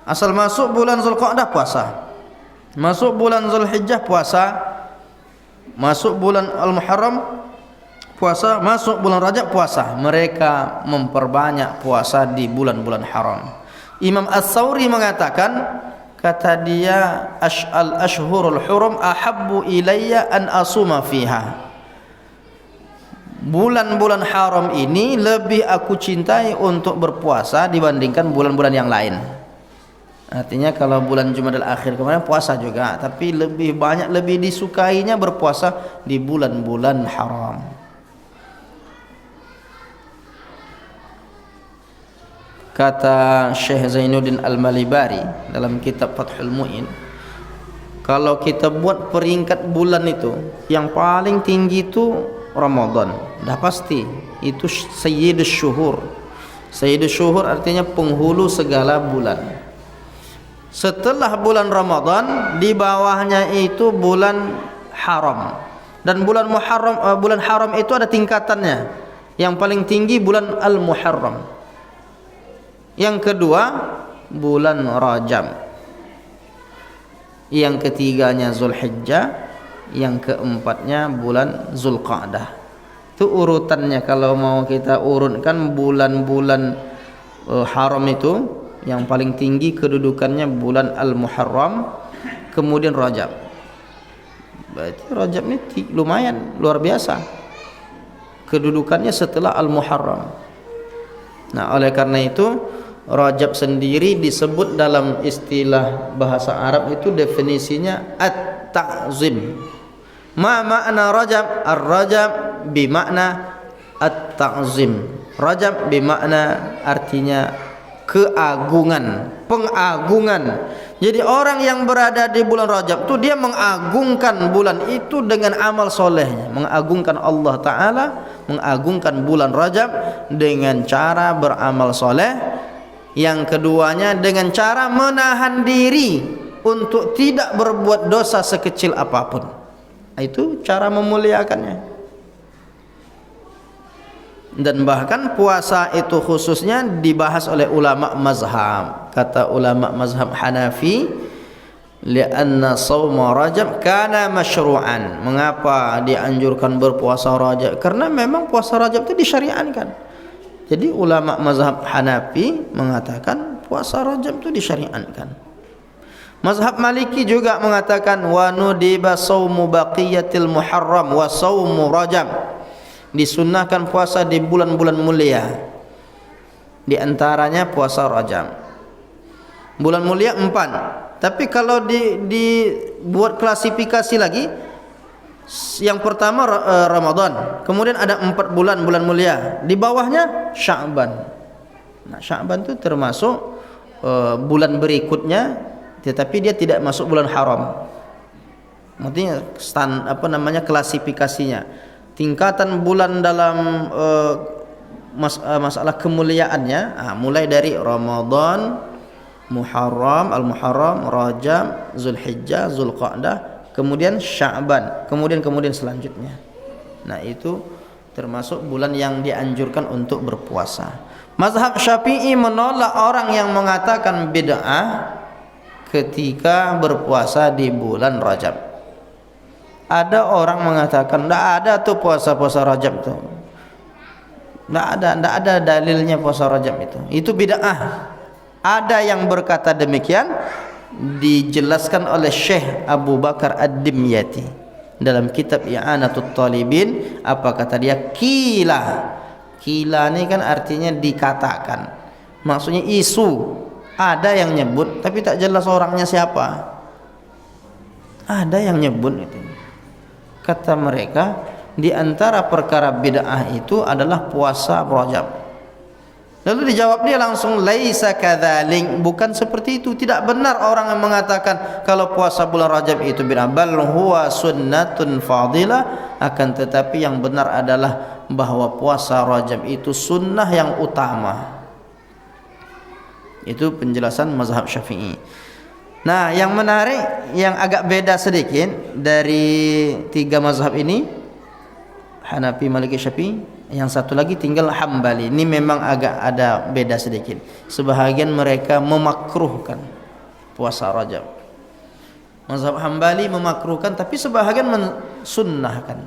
Asal masuk bulan Zulqa'dah puasa, masuk bulan Zulhijjah puasa, masuk bulan Al-Muharram puasa, masuk bulan Rajab puasa. Mereka memperbanyak puasa di bulan-bulan haram. Imam As-Sawri mengatakan, kata dia, al-ashhurul hurum ahabbu ilayya an asuma fiha. Bulan-bulan haram ini lebih aku cintai untuk berpuasa dibandingkan bulan-bulan yang lain. Artinya kalau bulan Jumadil Akhir kemarin puasa juga, tapi lebih banyak, lebih disukainya berpuasa di bulan-bulan haram. Kata Syekh Zainuddin Al-Malibari dalam kitab Fathul Mu'in, kalau kita buat peringkat bulan itu, yang paling tinggi itu Ramadan, dah pasti itu Sayyidus Syuhur. Sayyidus Syuhur artinya penghulu segala bulan. Setelah bulan Ramadan, di bawahnya itu bulan haram. Dan bulan Muharram, bulan haram itu ada tingkatannya. Yang paling tinggi bulan Al-Muharram. Yang kedua bulan Rajab. Yang ketiganya Zulhijjah. Yang keempatnya bulan Zulqa'dah. Itu urutannya. Kalau mau kita urutkan bulan-bulan haram itu, yang paling tinggi kedudukannya bulan Al-Muharram, kemudian Rajab. Berarti Rajab ini lumayan luar biasa kedudukannya setelah Al-Muharram. Nah, oleh karena itu Rajab sendiri disebut dalam istilah bahasa Arab itu definisinya at-ta'zim. Ma makna Rajab? Ar-Rajab bimakna at-ta'zim. Rajab bimakna artinya keagungan, pengagungan. Jadi orang yang berada di bulan Rajab itu dia mengagungkan bulan itu dengan amal solehnya, mengagungkan Allah Ta'ala, mengagungkan bulan Rajab dengan cara beramal soleh. Yang keduanya dengan cara menahan diri untuk tidak berbuat dosa sekecil apapun. Itu cara memuliakannya. Dan bahkan puasa itu khususnya dibahas oleh ulama mazhab. Kata ulama mazhab Hanafi, li'anna shauma Rajab kana masyru'an. Mengapa dianjurkan berpuasa Rajab? Karena memang puasa Rajab itu disyariatkan. Jadi ulama mazhab Hanafi mengatakan puasa Rajab itu disyariatkan. Mazhab Maliki juga mengatakan wa nudiba shaumu baqiyatil Muharram wa shaumu Rajab. Disunnahkan puasa di bulan-bulan mulia. Di antaranya puasa Rajab. Bulan mulia 4. Tapi kalau dibuat klasifikasi lagi, yang pertama Ramadan, kemudian ada 4 bulan mulia. Di bawahnya Sya'ban. Nah, Sya'ban itu termasuk bulan berikutnya, tetapi dia tidak masuk bulan haram. Maksudnya klasifikasinya. Tingkatan bulan dalam masalah kemuliaannya, mulai dari Ramadan, Muharram, Al-Muharram, Rajab, Zulhijjah, Zulqa'dah, kemudian Sya'ban, kemudian selanjutnya. Nah, itu termasuk bulan yang dianjurkan untuk berpuasa. Mazhab Syafi'i menolak orang yang mengatakan bid'ah ketika berpuasa di bulan Rajab. Ada orang mengatakan tidak ada tuh puasa-puasa Rajab tuh. Tidak ada dalilnya puasa Rajab itu. Itu bid'ah. Ada yang berkata demikian, dijelaskan oleh Syekh Abu Bakar Ad-Dimyati dalam kitab I'anatul Talibin. Apa kata dia? Qila. Qila ini kan artinya dikatakan. Maksudnya isu. Ada yang nyebut tapi tak jelas orangnya siapa. Ada yang nyebut itu. Kata mereka, di antara perkara bid'ah itu adalah puasa Rajab. Lalu dijawab dia langsung, laisa kadzalik, bukan seperti itu. Tidak benar orang yang mengatakan kalau puasa bulan Rajab itu bid'ah. Bal huwa sunnatun fadilah. Akan tetapi yang benar adalah bahwa puasa Rajab itu sunnah yang utama. Itu penjelasan mazhab Syafi'i. Nah, yang menarik, yang agak beda sedikit dari 3 mazhab ini, Hanafi, Maliki, Syafi'i, yang satu lagi tinggal Hambali. Ini memang agak ada beda sedikit. Sebahagian mereka memakruhkan puasa Rajab. Mazhab Hambali memakruhkan, tapi sebahagian mensunnahkan.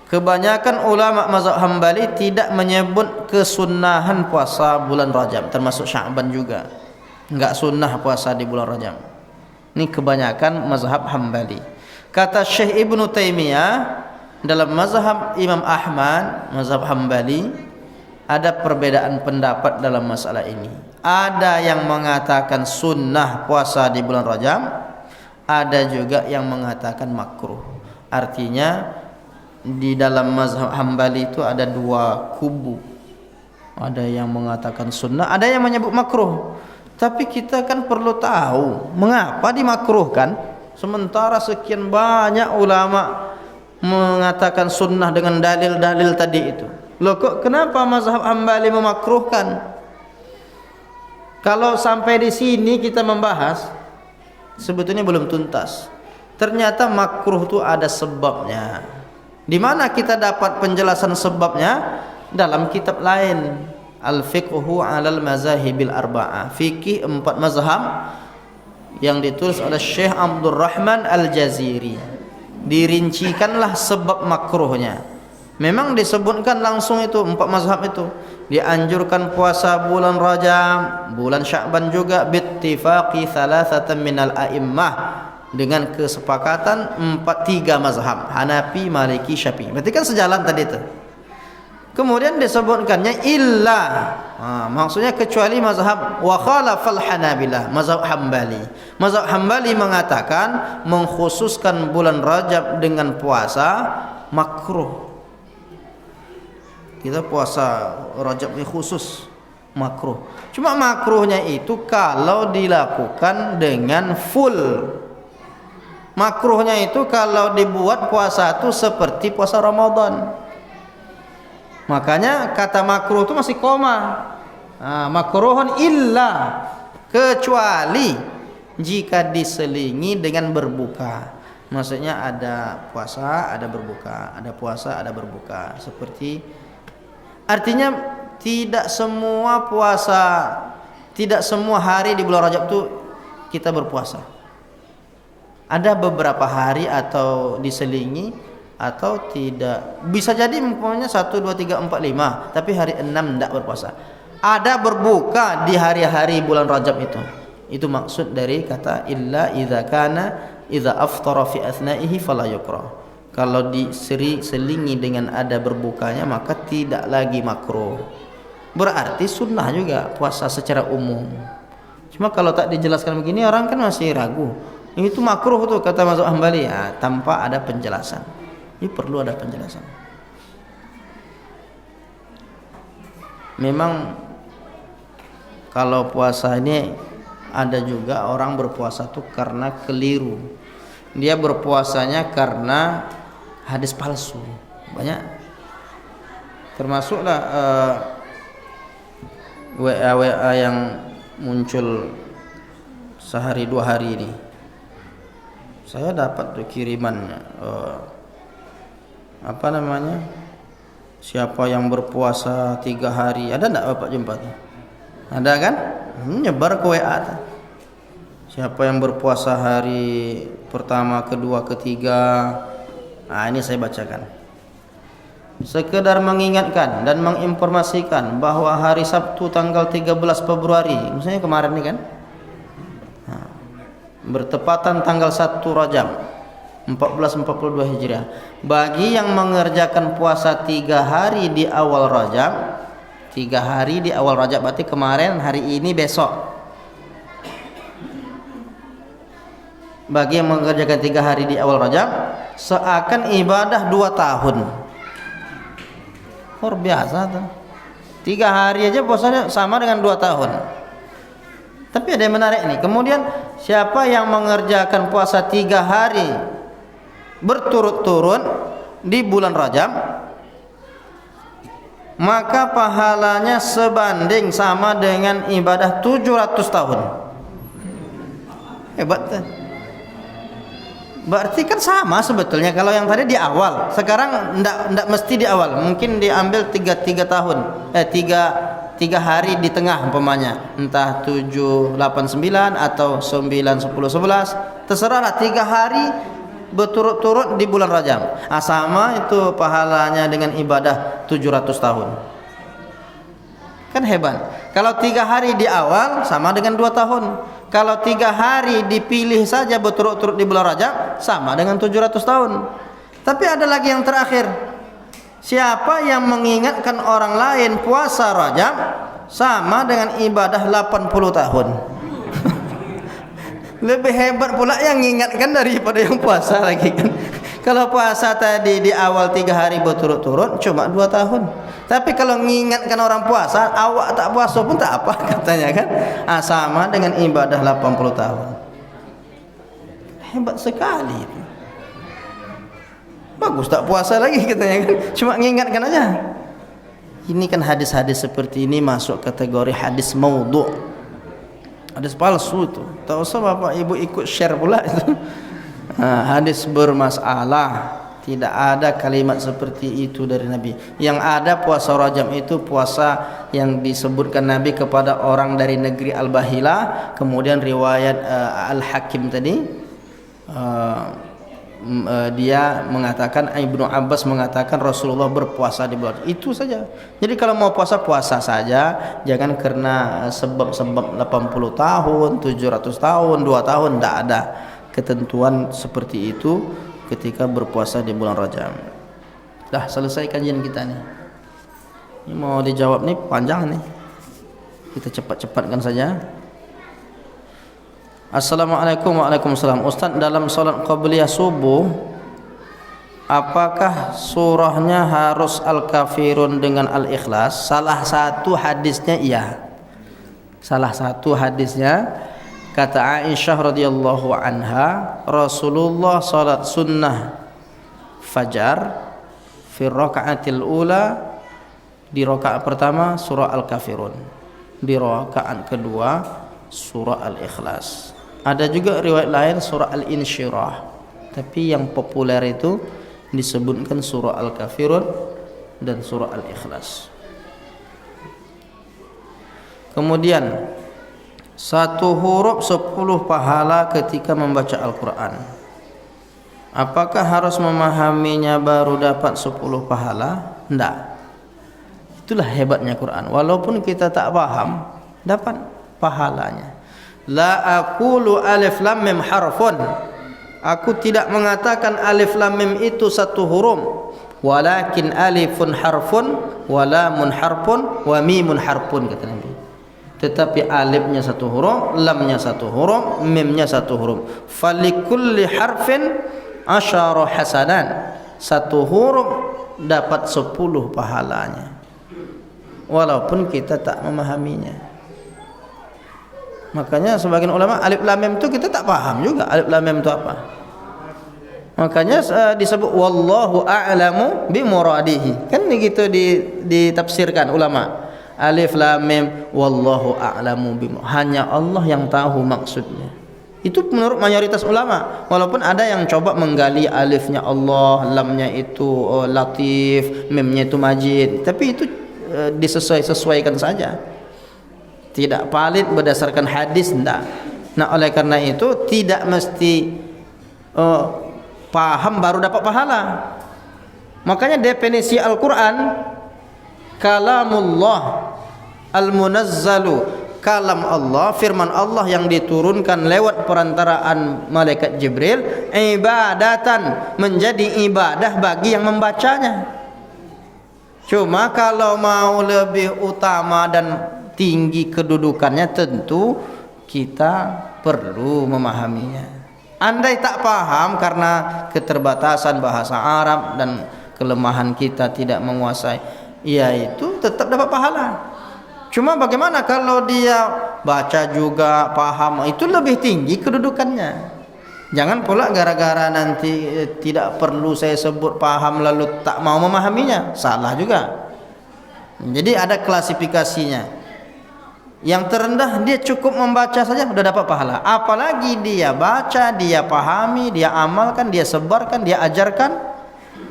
Kebanyakan ulama mazhab Hambali tidak menyebut kesunnahan puasa bulan Rajab, termasuk Sya'ban juga. Enggak sunnah puasa di bulan Rajab. Ini kebanyakan mazhab Hambali. Kata Syekh Ibnu Taimiyah, dalam mazhab Imam Ahmad, mazhab Hambali, ada perbedaan pendapat dalam masalah ini. Ada yang mengatakan sunnah puasa di bulan Rajab, ada juga yang mengatakan makruh. Artinya di dalam mazhab Hambali itu ada dua kubu. Ada yang mengatakan sunnah, ada yang menyebut makruh. Tapi kita kan perlu tahu mengapa dimakruhkan, sementara sekian banyak ulama mengatakan sunnah dengan dalil-dalil tadi itu. Loh, kok kenapa mazhab Hambali memakruhkan? Kalau sampai di sini kita membahas, sebetulnya belum tuntas. Ternyata makruh itu ada sebabnya. Di mana kita dapat penjelasan sebabnya? Dalam kitab lain, Al-Fiqhu 'alal Mazahibil Arba'ah, fikih 4 mazhab, yang ditulis oleh Syekh Abdurrahman Al-Jaziri. Dirincikanlah sebab makruhnya. Memang disebutkan langsung itu 4 mazhab itu. Dianjurkan puasa bulan Rajab, bulan Sya'ban juga, bittifaqi thalathatan minal a'immah, dengan kesepakatan 3 mazhab, Hanafi, Maliki, Syafi'i. Berarti kan sejalan tadi itu. Kemudian disebutkannya illa, maksudnya kecuali mazhab wa khalafal Hanabilah, mazhab Hambali. Mazhab Hambali mengatakan mengkhususkan bulan Rajab dengan puasa makruh. Kita puasa Rajab ini khusus makruh. Cuma makruhnya itu kalau dilakukan dengan full. Makruhnya itu kalau dibuat puasa itu seperti puasa Ramadan. Makanya kata makruh itu masih koma. Makruhun illa, kecuali jika diselingi dengan berbuka. Maksudnya ada puasa, ada berbuka, ada puasa, ada berbuka. Seperti, artinya tidak semua puasa, tidak semua hari di bulan Rajab itu kita berpuasa. Ada beberapa hari atau diselingi atau tidak. Bisa jadi umpamanya 1, 2, 3, 4, 5, tapi hari 6 tidak berpuasa. Ada berbuka di hari-hari bulan Rajab itu. Itu maksud dari kata illa idza kana idza aftara fi athnaihi fala yukrah. Kalau diselingi dengan ada berbukanya maka tidak lagi makruh. Berarti sunnah juga puasa secara umum. Cuma kalau tak dijelaskan begini orang kan masih ragu. Itu makruh tuh kata mazhab Hambali, ya, tanpa ada penjelasan. Ini perlu ada penjelasan. Memang kalau puasa ini ada juga orang berpuasa tuh karena keliru. Dia berpuasanya karena hadis palsu. Banyak. Termasuklah WA yang muncul sehari 2 hari ini. Saya dapat tuh kirimannya. Apa namanya, siapa yang berpuasa 3 hari, ada enggak Bapak jumpa tuh? Ada kan? Nyebar ke WA tuh. Siapa yang berpuasa hari pertama, kedua, ketiga. Nah, ini saya bacakan. Sekedar mengingatkan dan menginformasikan bahwa hari Sabtu tanggal 13 Februari, misalnya kemarin nih kan, bertepatan tanggal 1 Rajab 1442 Hijriah, bagi yang mengerjakan puasa 3 hari di awal Rajab, 3 hari di awal Rajab berarti kemarin, hari ini, besok. Bagi yang mengerjakan 3 hari di awal Rajab seakan ibadah 2 tahun. Luar biasa tuh. 3 hari aja puasanya sama dengan 2 tahun. Tapi ada yang menarik nih. Kemudian siapa yang mengerjakan puasa 3 hari berturut-turut di bulan Rajab, maka pahalanya sebanding sama dengan ibadah 700 tahun. Hebat kan? Berarti kan sama sebetulnya. Kalau yang tadi di awal, sekarang ndak mesti di awal. Mungkin diambil 3 tahun, 3 hari di tengah umpamanya, entah 7, 8, 9 atau 9, 10, 11, terserahlah 3 hari berturut-turut di bulan Rajab. Sama itu pahalanya dengan ibadah 700 tahun. Kan hebat. Kalau 3 hari di awal sama dengan 2 tahun. Kalau 3 hari dipilih saja berturut-turut di bulan Rajab sama dengan 700 tahun. Tapi ada lagi yang terakhir. Siapa yang mengingatkan orang lain puasa Rajab sama dengan ibadah 80 tahun. Lebih hebat pula yang mengingatkan daripada yang puasa lagi kan. Kalau puasa tadi di awal 3 hari berturut-turut cuma 2 tahun. Tapi kalau mengingatkan orang puasa, awak tak puasa pun tak apa katanya kan. Sama dengan ibadah 80 tahun. Hebat sekali itu. Bagus tak puasa lagi katanya kan. Cuma mengingatkan aja. Ini kan hadis-hadis seperti ini masuk kategori hadis maudhu'. Hadis palsu itu. Tak usah bapak ibu ikut share pula itu. Hadis bermasalah. Tidak ada kalimat seperti itu dari Nabi. Yang ada puasa Rajab itu puasa yang disebutkan Nabi kepada orang dari negeri Al-Bahila. Kemudian riwayat Al-Hakim tadi, dia mengatakan, Ibnu Abbas mengatakan Rasulullah berpuasa di bulan itu saja. Jadi kalau mau puasa, puasa saja. Jangan karena sebab-sebab 80 tahun, 700 tahun, 2 tahun. Tidak ada ketentuan seperti itu ketika berpuasa di bulan Rajab. Dah selesai kajian kita nih. Ini mau dijawab nih panjang nih. Kita cepat-cepatkan saja. Assalamualaikum. Waalaikumsalam. Ustaz, dalam salat qabliyah subuh apakah surahnya harus Al-Kafirun dengan Al-Ikhlas? Salah satu hadisnya iya. Salah satu hadisnya, kata Aisyah radhiyallahu anha, Rasulullah salat sunnah fajar fi rakaatil ula, di rakaat pertama surah Al-Kafirun, di rakaat kedua surah Al-Ikhlas. Ada juga riwayat lain surah Al-Insyirah, tapi yang populer itu disebutkan surah Al-Kafirun dan surah Al-Ikhlas. Kemudian 1 huruf 10 pahala ketika membaca Al-Quran. Apakah harus memahaminya baru dapat 10 pahala? Tidak. Itulah hebatnya Quran. Walaupun kita tak paham, dapat pahalanya. La aqulu alif lam mim harfun. Aku tidak mengatakan alif lam mim itu 1 huruf. Walakin alifun harfun, wa lamun harfun, wa mimun harfun, kata Nabi. Tetapi alifnya 1 huruf, lamnya 1 huruf, mimnya 1 huruf. Falikulli harfin 10 hasanan. 1 huruf dapat 10 pahalanya. Walaupun kita tak memahaminya. Makanya sebagian ulama alif lam mim itu kita tak paham juga alif lam mim itu apa. Makanya disebut wallahu a'lamu bi muradihi. Kan begitu ditafsirkan ulama. Alif lam mim wallahu a'lamu bima, hanya Allah yang tahu maksudnya. Itu menurut mayoritas ulama. Walaupun ada yang coba menggali alifnya Allah, lamnya itu latif, mimnya itu majid, tapi itu disesuaikan saja. Tidak valid berdasarkan hadis, tidak. Nah, oleh karena itu tidak mesti paham baru dapat pahala. Makanya definisi Al-Quran, kalamullah al-munazzalu, kalam Allah, firman Allah yang diturunkan lewat perantaraan malaikat Jibril, ibadatan, menjadi ibadah bagi yang membacanya. Cuma kalau mau lebih utama dan tinggi kedudukannya, tentu kita perlu memahaminya. Andai tak paham karena keterbatasan bahasa Arab dan kelemahan kita tidak menguasai, ya itu tetap dapat pahala. Cuma bagaimana kalau dia baca juga paham, itu lebih tinggi kedudukannya. Jangan pula gara-gara nanti tidak perlu saya sebut paham lalu tak mau memahaminya, salah juga. Jadi ada klasifikasinya. Yang terendah dia cukup membaca saja sudah dapat pahala. Apalagi dia baca, dia pahami, dia amalkan, dia sebarkan, dia ajarkan.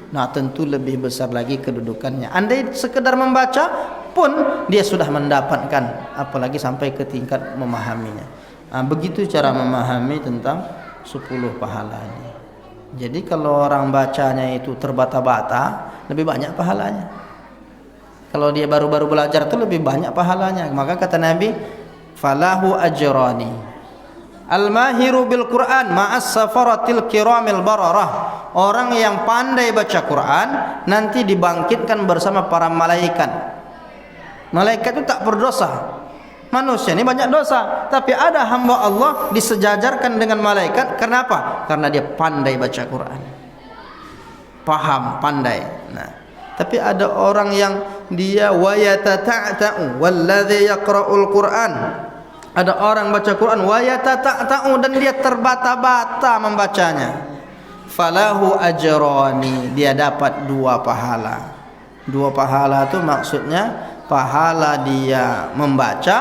Nah, tentu lebih besar lagi kedudukannya. Andai sekedar membaca pun dia sudah mendapatkan, apalagi sampai ke tingkat memahaminya. Nah, begitu cara memahami tentang 10 pahala ini. Jadi kalau orang bacanya itu terbata-bata, lebih banyak pahalanya. Kalau dia baru-baru belajar itu lebih banyak pahalanya. Maka kata Nabi, falahu ajrani. Al-mahiru bil Quran ma'as safaratil kiramil bararah. Orang yang pandai baca Quran nanti dibangkitkan bersama para malaikat. Malaikat itu tak berdosa. Manusia ini banyak dosa, tapi ada hamba Allah disejajarkan dengan malaikat. Kenapa? Karena dia pandai baca Quran. Paham, pandai. Nah, tapi ada orang yang dia wayatata'u walladzi yaqra'ul Qur'an. Ada orang baca Quran wayatata'u dan dia terbata-bata membacanya. Falahu ajrani, dia dapat 2 pahala. 2 pahala itu maksudnya pahala dia membaca,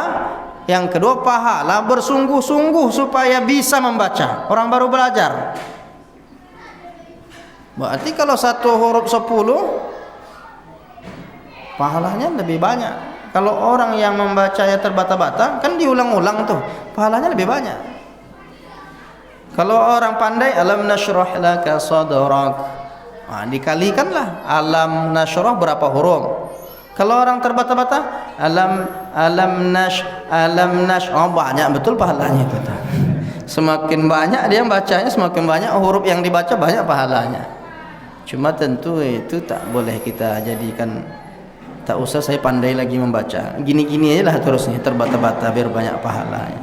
yang kedua pahala bersungguh-sungguh supaya bisa membaca. Orang baru belajar. Berarti kalau 1 huruf 10 pahalanya lebih banyak. Kalau orang yang membaca ya terbata-bata kan diulang-ulang tuh, pahalanya lebih banyak. Kalau orang pandai alam nashrah laka sadrak, nah, dikalikanlah alam nashrah berapa huruf. Kalau orang terbata-bata alam nash oh, banyak betul pahalanya itu. Semakin banyak dia bacanya, semakin banyak huruf yang dibaca, banyak pahalanya. Cuma tentu itu tak boleh kita jadikan, tak usah saya pandai lagi membaca, gini-gini aja lah terusnya, terbata-bata biar banyak pahalanya.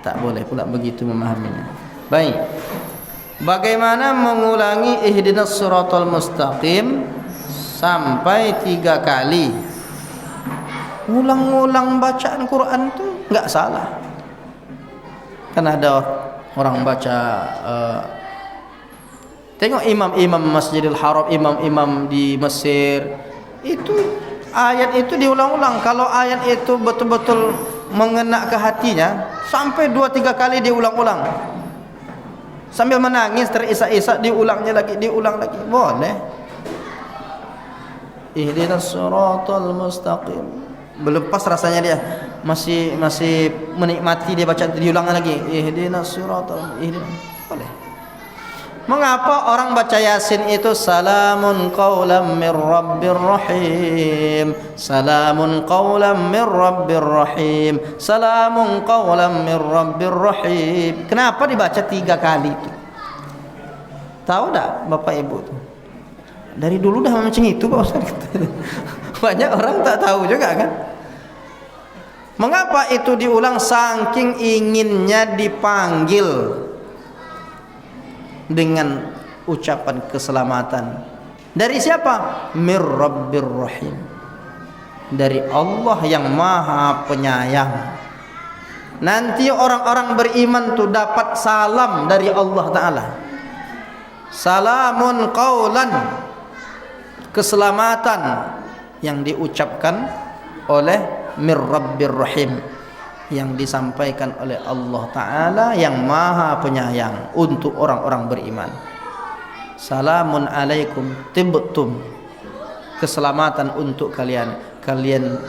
Tak boleh pula begitu memahaminya. Baik, bagaimana mengulangi ihdinas siratal mustaqim sampai 3 kali? Ulang-ulang bacaan Quran itu enggak salah. Kan ada orang baca tengok imam-imam Masjidil Haram, imam-imam di Mesir, itu ayat itu diulang-ulang. Kalau ayat itu betul-betul mengena ke hatinya, sampai 2-3 kali diulang-ulang. Sambil menangis terisak-isak, diulangnya lagi, diulang lagi. Boleh. Ihdinas siratal mustaqim. Belum pas rasanya dia, masih menikmati dia baca, diulang lagi. Ihdinas siratal, boleh. Mengapa orang baca Yasin itu salamun qaulam mir rabbir rahim, salamun qaulam mir rabbir rahim, salamun qaulam mir rabbir rahim? Kenapa dibaca 3 kali itu? Tahu tak Bapak Ibu tuh? Dari dulu dah macam itu Pak Ustaz. Banyak orang tak tahu juga kan. Mengapa itu diulang? Saking inginnya dipanggil dengan ucapan keselamatan. Dari siapa? Mir Rabbir Rahim. Dari Allah yang Maha Penyayang. Nanti orang-orang beriman tuh dapat salam dari Allah Ta'ala. Salamun qaulan, keselamatan yang diucapkan oleh Mir Rabbir Rahim, yang disampaikan oleh Allah Ta'ala yang Maha Penyayang untuk orang-orang beriman. Salamun alaikum tibtum, keselamatan untuk kalian, kalian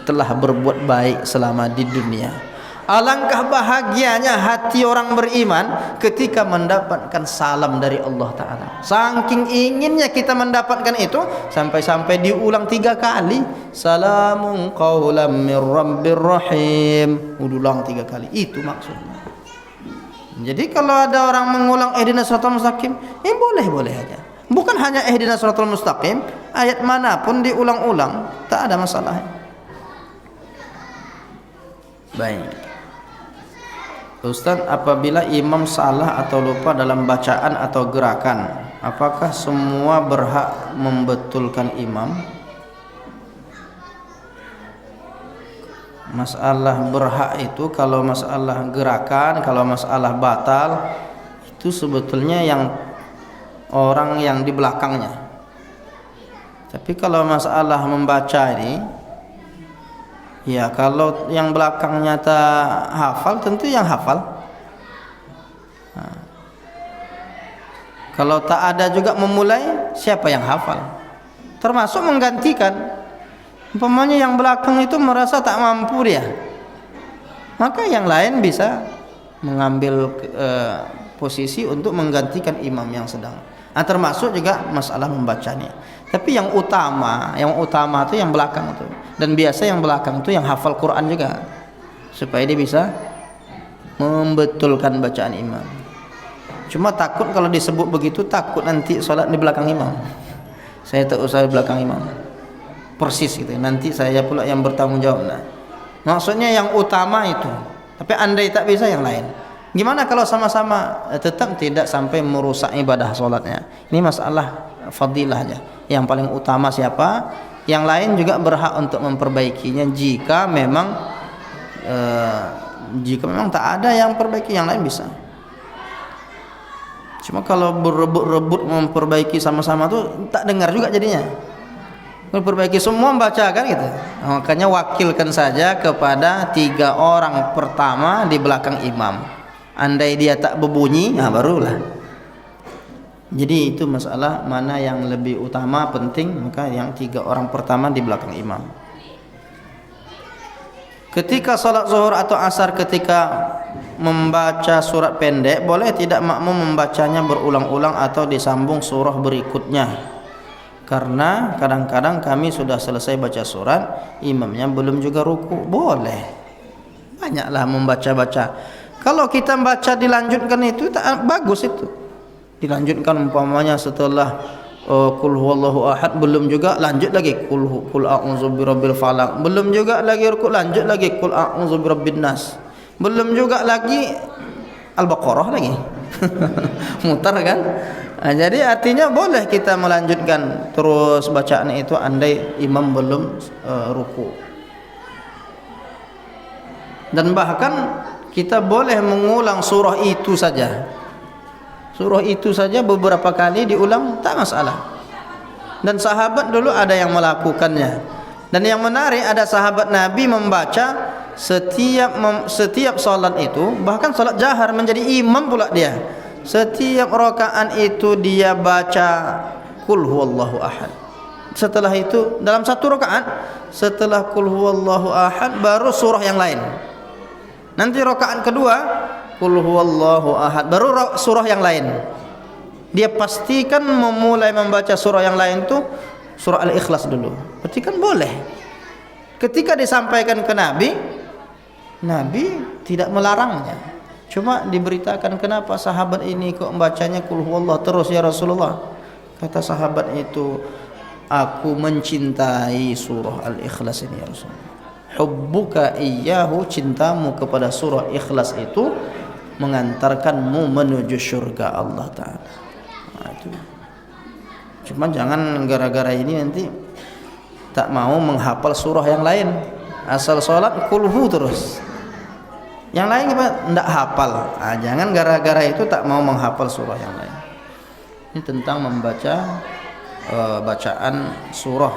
telah berbuat baik selama di dunia. Alangkah bahagianya hati orang beriman ketika mendapatkan salam dari Allah Ta'ala. Saking inginnya kita mendapatkan itu, sampai-sampai diulang 3 kali. Salamun qaulam mir rabbir rahim. Ulang 3 kali. Itu maksudnya. Jadi kalau ada orang mengulang ihdinas siratal mustaqim, boleh-boleh aja. Bukan hanya ihdinas siratal mustaqim, ayat manapun diulang-ulang, tak ada masalah. Baik. Ustaz, apabila imam salah atau lupa dalam bacaan atau gerakan, apakah semua berhak membetulkan imam? Masalah berhak itu kalau masalah gerakan, kalau masalah batal, itu sebetulnya yang orang yang di belakangnya. Tapi kalau masalah membaca ini, Ya, kalau yang belakangnya tak hafal, tentu yang hafal. Kalau tak ada juga memulai, siapa yang hafal? Termasuk menggantikan. Umpamanya yang belakang itu merasa tak mampu dia, maka yang lain bisa mengambil posisi untuk menggantikan imam yang sedang. Termasuk juga masalah membacanya. Tapi yang utama itu yang belakang itu. Dan biasa yang belakang itu yang hafal Quran juga, supaya dia bisa membetulkan bacaan imam. Cuma takut kalau disebut begitu, takut nanti sholat di belakang imam. Saya tak usah di belakang imam persis gitu. Nanti saya pula yang bertanggung jawab. Nah, maksudnya yang utama itu. Tapi andai tak bisa yang lain. Gimana kalau sama-sama tetap tidak sampai merusak ibadah sholatnya? Ini masalah fadilahnya. Yang paling utama siapa? Yang lain juga berhak untuk memperbaikinya jika memang tak ada yang perbaiki, yang lain bisa. Cuma kalau berebut-rebut memperbaiki sama-sama tuh tak dengar juga jadinya. Memperbaiki semua membaca kan gitu. Makanya wakilkan saja kepada 3 orang pertama di belakang imam. Andai dia tak berbunyi, barulah. Jadi itu masalah mana yang lebih utama, penting, maka yang 3 orang pertama di belakang imam. Ketika salat zuhur atau asar, ketika membaca surat pendek, boleh tidak makmum membacanya berulang-ulang atau disambung surah berikutnya? Karena kadang-kadang kami sudah selesai baca surat, imamnya belum juga ruku. Boleh. Banyaklah membaca-baca. Kalau kita baca dilanjutkan itu tak bagus itu. Dilanjutkan umpamanya setelah qul huwallahu ahad, belum juga lanjut lagi qul a'udzu birabbil falaq, belum juga lagi rukuk, lanjut lagi qul a'udzu birabbin nas, belum juga lagi Al-Baqarah lagi. Mutar kan? Jadi artinya boleh kita melanjutkan terus bacaan itu andai imam belum rukuk. Dan bahkan kita boleh mengulang surah itu saja. Surah itu saja beberapa kali diulang, tak masalah. Dan sahabat dulu ada yang melakukannya. Dan yang menarik, ada sahabat Nabi membaca setiap salat itu, bahkan salat jahar, menjadi imam pula dia. Setiap rakaat itu dia baca qul huwallahu ahad. Setelah itu dalam satu rakaat, setelah qul huwallahu ahad baru surah yang lain. Nanti rakaat kedua qul huwallahu ahad, baru surah yang lain. Dia pastikan memulai membaca surah yang lain itu surah Al-Ikhlas dulu. Berarti kan boleh. Ketika disampaikan ke Nabi, Nabi tidak melarangnya. Cuma diberitakan, kenapa sahabat ini kok membacanya qul huwallahu terus ya Rasulullah? Kata sahabat itu, aku mencintai surah Al-Ikhlas ini ya Rasulullah. Hubbuka iyyahu, cintamu kepada surah Ikhlas itu mengantarkanmu menuju syurga Allah Ta'ala. Itu. Cuma jangan gara-gara ini nanti tak mau menghafal surah yang lain, asal sholat kulhu terus, yang lain tidak hafal. Jangan gara-gara itu tak mau menghafal surah yang lain. Ini tentang membaca bacaan surah.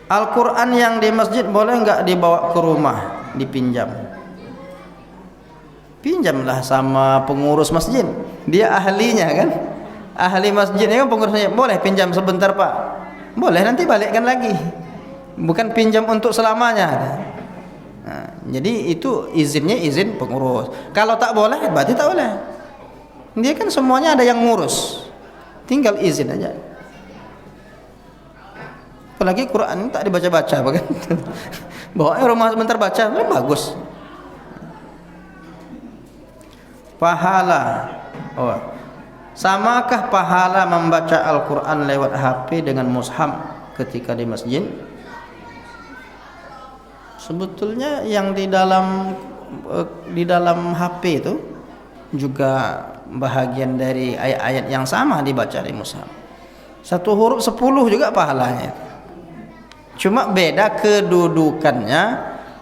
Al-Quran yang di masjid boleh enggak dibawa ke rumah, dipinjam? Pinjamlah sama pengurus masjid, dia ahlinya kan, ahli masjidnya kan pengurusnya. Boleh pinjam sebentar Pak, boleh, nanti balikkan lagi, bukan pinjam untuk selamanya. Nah, jadi itu izinnya izin pengurus. Kalau tak boleh berarti tak boleh. Dia kan semuanya ada yang ngurus, tinggal izin aja. Apalagi Quran tak dibaca-baca, kan? Bawa rumah sebentar baca, bagus. Pahala. Samakah pahala membaca Al-Quran lewat HP dengan mushaf ketika di masjid? Sebetulnya yang di dalam HP itu juga bahagian dari ayat-ayat yang sama dibaca di mushaf. 1 huruf 10 juga pahalanya. Cuma beda kedudukannya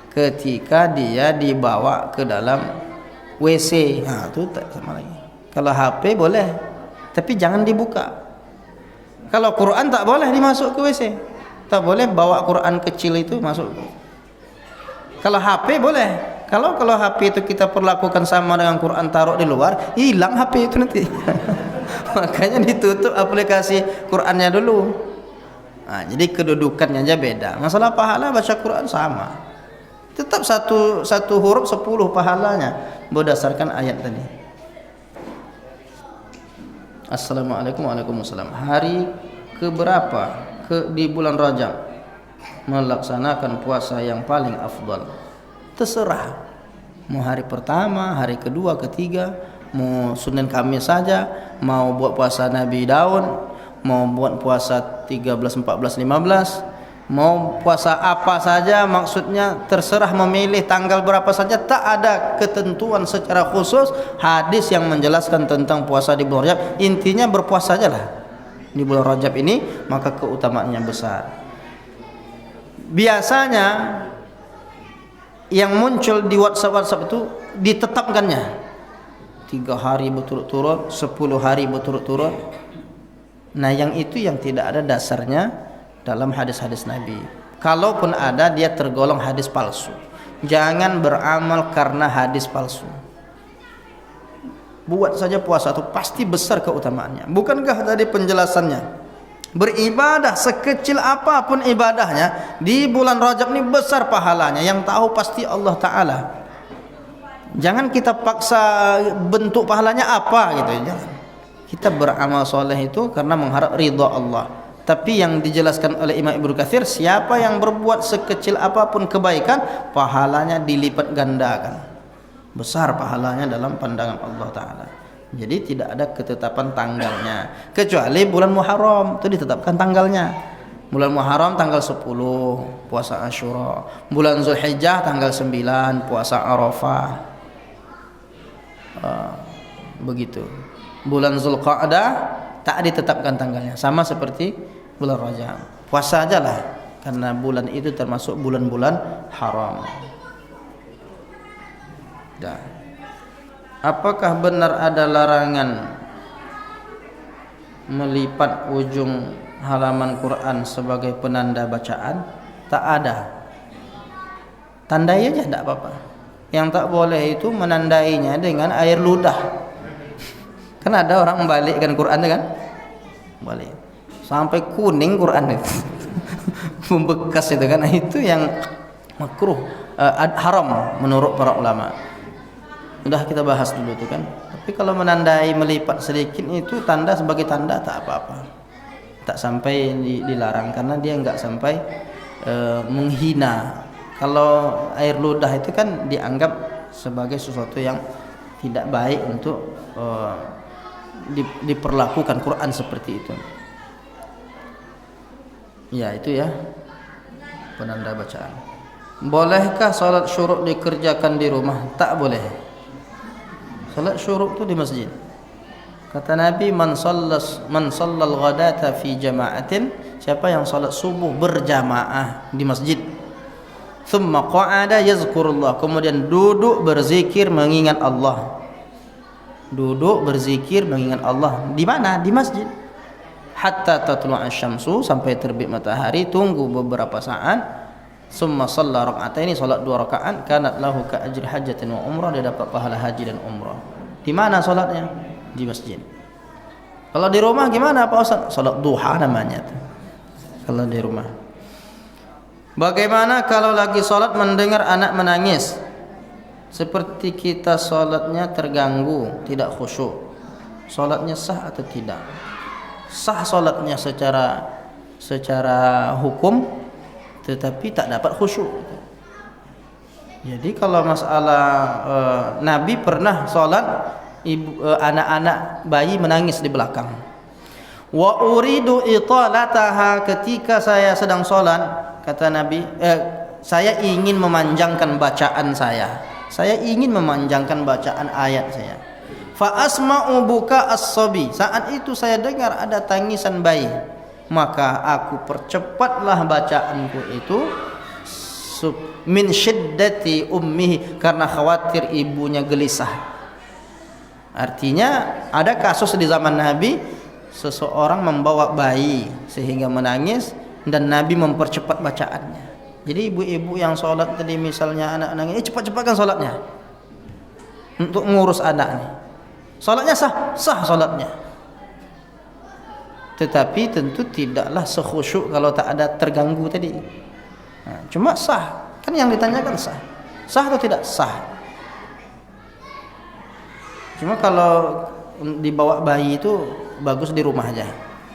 ketika dia dibawa ke dalam WC. Nah, itu tak sama lagi. Kalau HP boleh, tapi jangan dibuka. Kalau Quran tak boleh dimasuk ke WC. Tak boleh bawa Quran kecil itu masuk. Kalau HP boleh. Kalau HP itu kita perlakukan sama dengan Quran, taruh di luar, hilang HP itu nanti. Makanya ditutup aplikasi Qurannya dulu. Nah, jadi kedudukannya aja beda. Masalah pahala baca Quran sama. Tetap satu huruf 10 pahalanya berdasarkan ayat tadi. Assalamualaikum waalaikumsalam. Hari keberapa di bulan Rajab melaksanakan puasa yang paling afdal? Terserah. Mau hari pertama, hari kedua, ketiga, mau Senin Kamis saja, mau buat puasa Nabi Daud, mau buat puasa 13, 14, 15, mau puasa apa saja, maksudnya terserah memilih tanggal berapa saja, tak ada ketentuan secara khusus hadis yang menjelaskan tentang puasa di bulan Rajab. Intinya berpuasa sajalah di bulan Rajab ini, maka keutamaannya besar. Biasanya yang muncul di WhatsApp itu ditetapkannya 3 hari berturut-turut, 10 hari berturut-turut. Nah, yang itu yang tidak ada dasarnya dalam hadis-hadis Nabi. Kalaupun ada, dia tergolong hadis palsu. Jangan beramal karena hadis palsu. Buat saja puasa itu pasti besar keutamaannya. Bukankah tadi penjelasannya? Beribadah sekecil apapun ibadahnya di bulan Rajab ini besar pahalanya. Yang tahu pasti Allah Ta'ala. Jangan kita paksa bentuk pahalanya apa gitu. Jangan. Kita beramal soleh itu karena mengharap ridha Allah. Tapi yang dijelaskan oleh Imam Ibnu Katsir, siapa yang berbuat sekecil apapun kebaikan, pahalanya dilipat gandakan. Besar pahalanya dalam pandangan Allah Ta'ala. Jadi tidak ada ketetapan tanggalnya, kecuali bulan Muharram itu ditetapkan tanggalnya. Bulan Muharram tanggal 10 puasa Asyura, bulan Zulhijjah tanggal 9 puasa Arafah. Begitu. Bulan Zulqa'dah tak ditetapkan tanggalnya, sama seperti bulan Rajab. Puasa ajalah, karena bulan itu termasuk bulan-bulan haram. Dah. Apakah benar ada larangan melipat ujung halaman Quran sebagai penanda bacaan? Tak ada. Tandai aja tidak apa-apa. Yang tak boleh itu menandainya dengan air ludah. Kan ada orang membalikkan Quran kan? Balik. Sampai kuning Quran itu. Membekas itu kan. Itu yang makruh, haram menurut para ulama. Sudah kita bahas dulu itu kan. Tapi kalau menandai melipat sedikit itu tanda sebagai tanda tak apa-apa. Tak sampai dilarang karena dia enggak sampai menghina. Kalau air ludah itu kan dianggap sebagai sesuatu yang tidak baik untuk diperlakukan Quran seperti itu. Ya, itu ya penanda bacaan. Bolehkah salat syuruk dikerjakan di rumah? Tak boleh. Salat syuruk itu di masjid. Kata Nabi, man sallal ghadata fi jama'atin, siapa yang salat subuh berjamaah di masjid, thumma qa'ada yazkurullah, kemudian duduk berzikir mengingat Allah. Duduk berzikir mengingat Allah di mana? Di masjid. Hatta tatlu'a syamsu, sampai terbit matahari, tunggu beberapa saat. Summa shalla raka'ataini, salat 2 rakaat, kanat lahu ka ajri hajjatin wa umrah, dia dapat pahala haji dan umrah. Di mana salatnya? Di masjid. Kalau di rumah gimana Pak Ustaz? Salat duha namanya itu. Kalau di rumah. Bagaimana kalau lagi salat mendengar anak menangis? Seperti kita salatnya terganggu, tidak khusyuk. Salatnya sah atau tidak? Sah salatnya secara hukum, tetapi tak dapat khusyuk. Jadi kalau masalah Nabi pernah sholat, anak-anak bayi menangis di belakang. Wa uridu italataha, ketika saya sedang sholat, kata Nabi, saya ingin memanjangkan bacaan saya. Saya ingin memanjangkan bacaan ayat saya. Fa asma'u buka as-sabi, saat itu saya dengar ada tangisan bayi, maka aku percepatlah bacaanku itu min syiddati ummihi, karena khawatir ibunya gelisah. Artinya ada kasus di zaman Nabi, seseorang membawa bayi sehingga menangis dan Nabi mempercepat bacaannya. Jadi ibu-ibu yang sholat tadi misalnya anak-anak ini cepat-cepatkan sholatnya untuk ngurus anak nih. Sholatnya sah sholatnya. Tetapi tentu tidaklah sekhusyuk kalau tak ada terganggu tadi. Nah, cuma sah, kan yang ditanyakan sah atau tidak sah. Cuma kalau dibawa bayi itu bagus di rumah aja.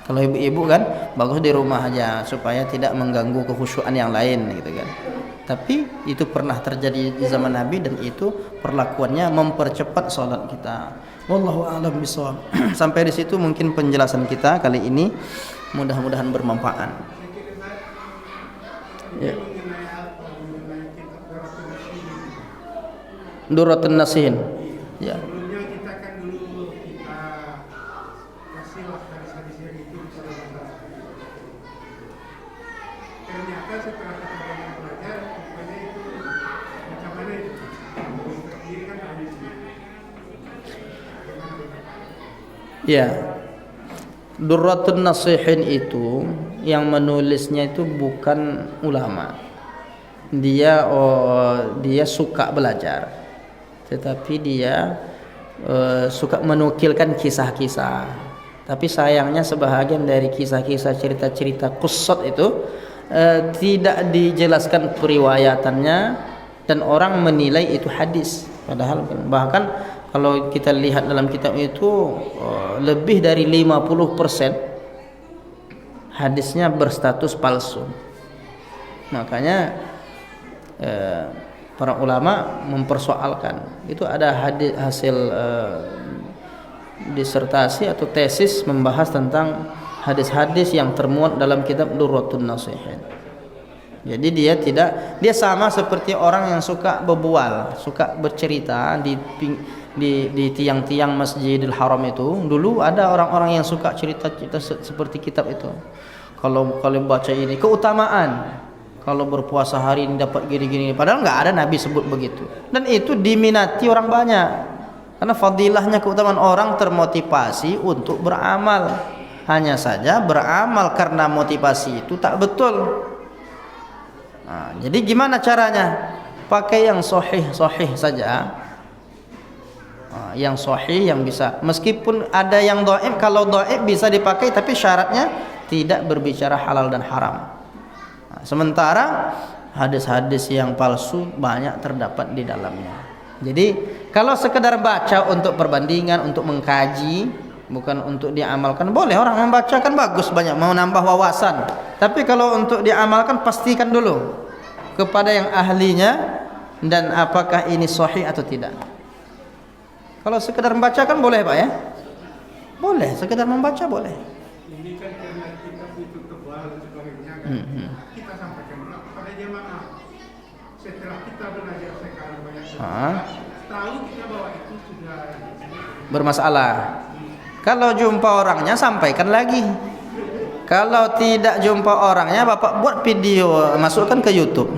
Kalau ibu-ibu kan bagus di rumah aja supaya tidak mengganggu kekhusyuan yang lain gitu kan. Tapi itu pernah terjadi di zaman Nabi dan itu perlakuannya mempercepat sholat kita. Wallahu a'lam bishawab. Sampai di situ mungkin penjelasan kita kali ini, mudah-mudahan bermanfaat. Ya. Duratun Nasihin. Ya. Ya, Durratun Nasihin itu yang menulisnya itu bukan ulama. Dia suka belajar, tetapi dia suka menukilkan kisah-kisah. Tapi sayangnya sebahagian dari kisah-kisah cerita-cerita qissat itu tidak dijelaskan periwayatannya dan orang menilai itu hadis. Padahal bahkan kalau kita lihat dalam kitab itu lebih dari 50% hadisnya berstatus palsu. Makanya para ulama mempersoalkan. Itu ada hasil disertasi atau tesis membahas tentang hadis-hadis yang termuat dalam kitab Durratun Nasihin. Jadi dia sama seperti orang yang suka berbual, suka bercerita di tiang-tiang Masjidil Haram itu. Dulu ada orang-orang yang suka cerita-cerita seperti kitab itu. Kalau baca ini keutamaan, kalau berpuasa hari ini dapat gini-gini, padahal nggak ada Nabi sebut begitu. Dan itu diminati orang banyak karena fadilahnya, keutamaan, orang termotivasi untuk beramal. Hanya saja beramal karena motivasi itu tak betul. Nah, jadi gimana caranya? Pakai yang sahih saja. Yang sahih, yang bisa, meskipun ada yang dhaif. Kalau dhaif bisa dipakai, tapi syaratnya tidak berbicara halal dan haram. Sementara hadis-hadis yang palsu banyak terdapat di dalamnya. Jadi kalau sekedar baca untuk perbandingan, untuk mengkaji, bukan untuk diamalkan, boleh orang membaca kan bagus, banyak mau nambah wawasan. Tapi kalau untuk diamalkan pastikan dulu kepada yang ahlinya dan apakah ini sahih atau tidak. Kalau sekedar membaca kan boleh Pak ya? Boleh, sekedar membaca boleh. Ini kan karena kitab itu tebal dan sebagainya kan. Kita sampaikan kepada jemaah. Setelah kita belajar sekarang banyak tahu kita bahwa itu sudah bermasalah. Kalau jumpa orangnya sampaikan lagi. Kalau tidak jumpa orangnya, Bapak buat video, masukkan ke YouTube.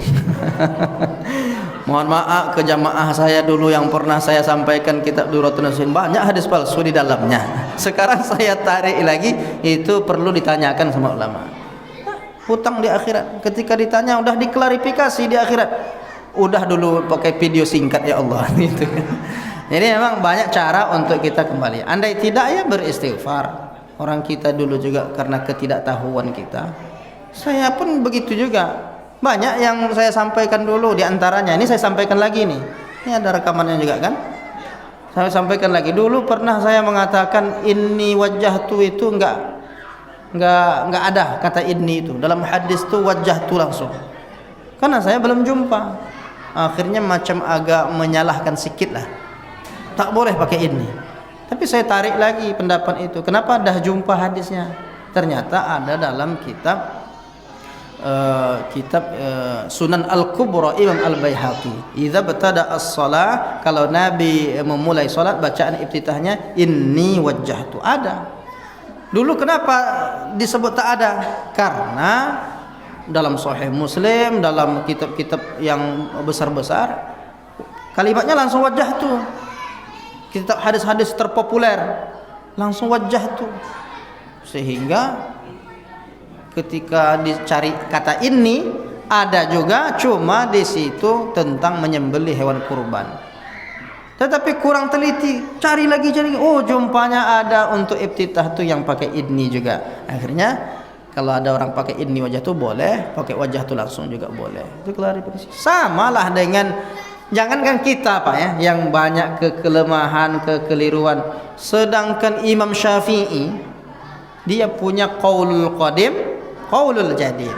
Mohon maaf ke jamaah saya dulu yang pernah saya sampaikan kitab Durratun Nasihin, banyak hadis palsu di dalamnya. Sekarang saya tarik lagi, itu perlu ditanyakan sama ulama. Hutang di akhirat. Ketika ditanya udah diklarifikasi di akhirat. Udah dulu pakai video singkat ya Allah gitu. Jadi memang banyak cara untuk kita kembali. Andai tidak ya beristighfar. Orang kita dulu juga karena ketidaktahuan kita. Saya pun begitu juga. Banyak yang saya sampaikan dulu, di antaranya ini saya sampaikan lagi nih. Ini ada rekamannya juga kan? Saya sampaikan lagi. Dulu pernah saya mengatakan inni wajjahtu itu enggak ada kata inni itu. Dalam hadis itu wajjahtu langsung. Karena saya belum jumpa. Akhirnya macam agak menyalahkan sikit lah. Tak boleh pakai inni. Tapi saya tarik lagi pendapat itu. Kenapa dah jumpa hadisnya? Ternyata ada dalam kitab Sunan Al-Kubra Imam Al-Baihaqi. Idza btada as-shalah, kalau Nabi memulai salat bacaan iftitahnya inni wajjahtu. Ada. Dulu kenapa disebut tak ada? Karena dalam Sahih Muslim, dalam kitab-kitab yang besar-besar, kalimatnya langsung wajjahtu. Kitab hadis-hadis terpopuler langsung wajjahtu. Sehingga ketika dicari kata ini Ada juga, cuma di situ tentang menyembelih hewan kurban. Tetapi kurang teliti, cari lagi. Oh, jumpanya ada untuk iftitah tuh yang pakai idni juga. Akhirnya kalau ada orang pakai idni wajah tuh boleh, pakai wajah tuh langsung juga boleh. Itu klarifikasi. Samalah dengan, jangankan kita Pak ya, yang banyak kekelemahan, kekeliruan. Sedangkan Imam Syafi'i dia punya qaulul qadim, qaulul jadid.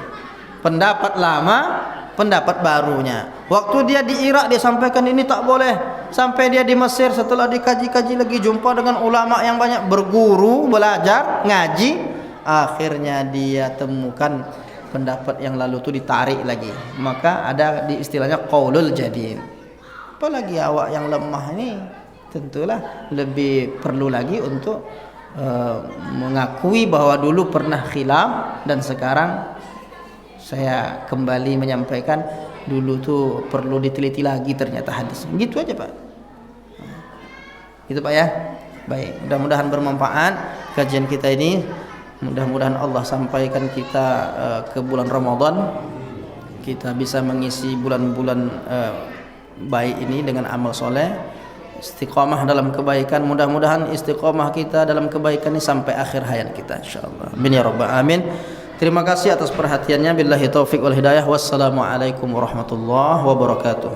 Pendapat lama, pendapat barunya. Waktu dia di Irak dia sampaikan ini tak boleh. Sampai dia di Mesir setelah dikaji-kaji lagi, jumpa dengan ulama yang banyak, berguru, belajar, ngaji, akhirnya dia temukan pendapat yang lalu itu ditarik lagi. Maka ada di istilahnya qaulul jadid. Apalagi awak yang lemah ini, tentulah lebih perlu lagi untuk mengakui bahwa dulu pernah khilaf dan sekarang saya kembali menyampaikan dulu tuh perlu diteliti lagi ternyata hadis. Gitu aja Pak. Gitu Pak ya. Baik, mudah-mudahan bermanfaat kajian kita ini. Mudah-mudahan Allah sampaikan kita ke bulan Ramadan. Kita bisa mengisi bulan-bulan baik ini dengan amal soleh, istiqamah dalam kebaikan. Mudah-mudahan istiqamah kita dalam kebaikan ini sampai akhir hayat kita insyaallah. Amin ya rabbal alamin. Terima kasih atas perhatiannya. Billahi taufik wal hidayah. Wassalamualaikum warahmatullahi wabarakatuh.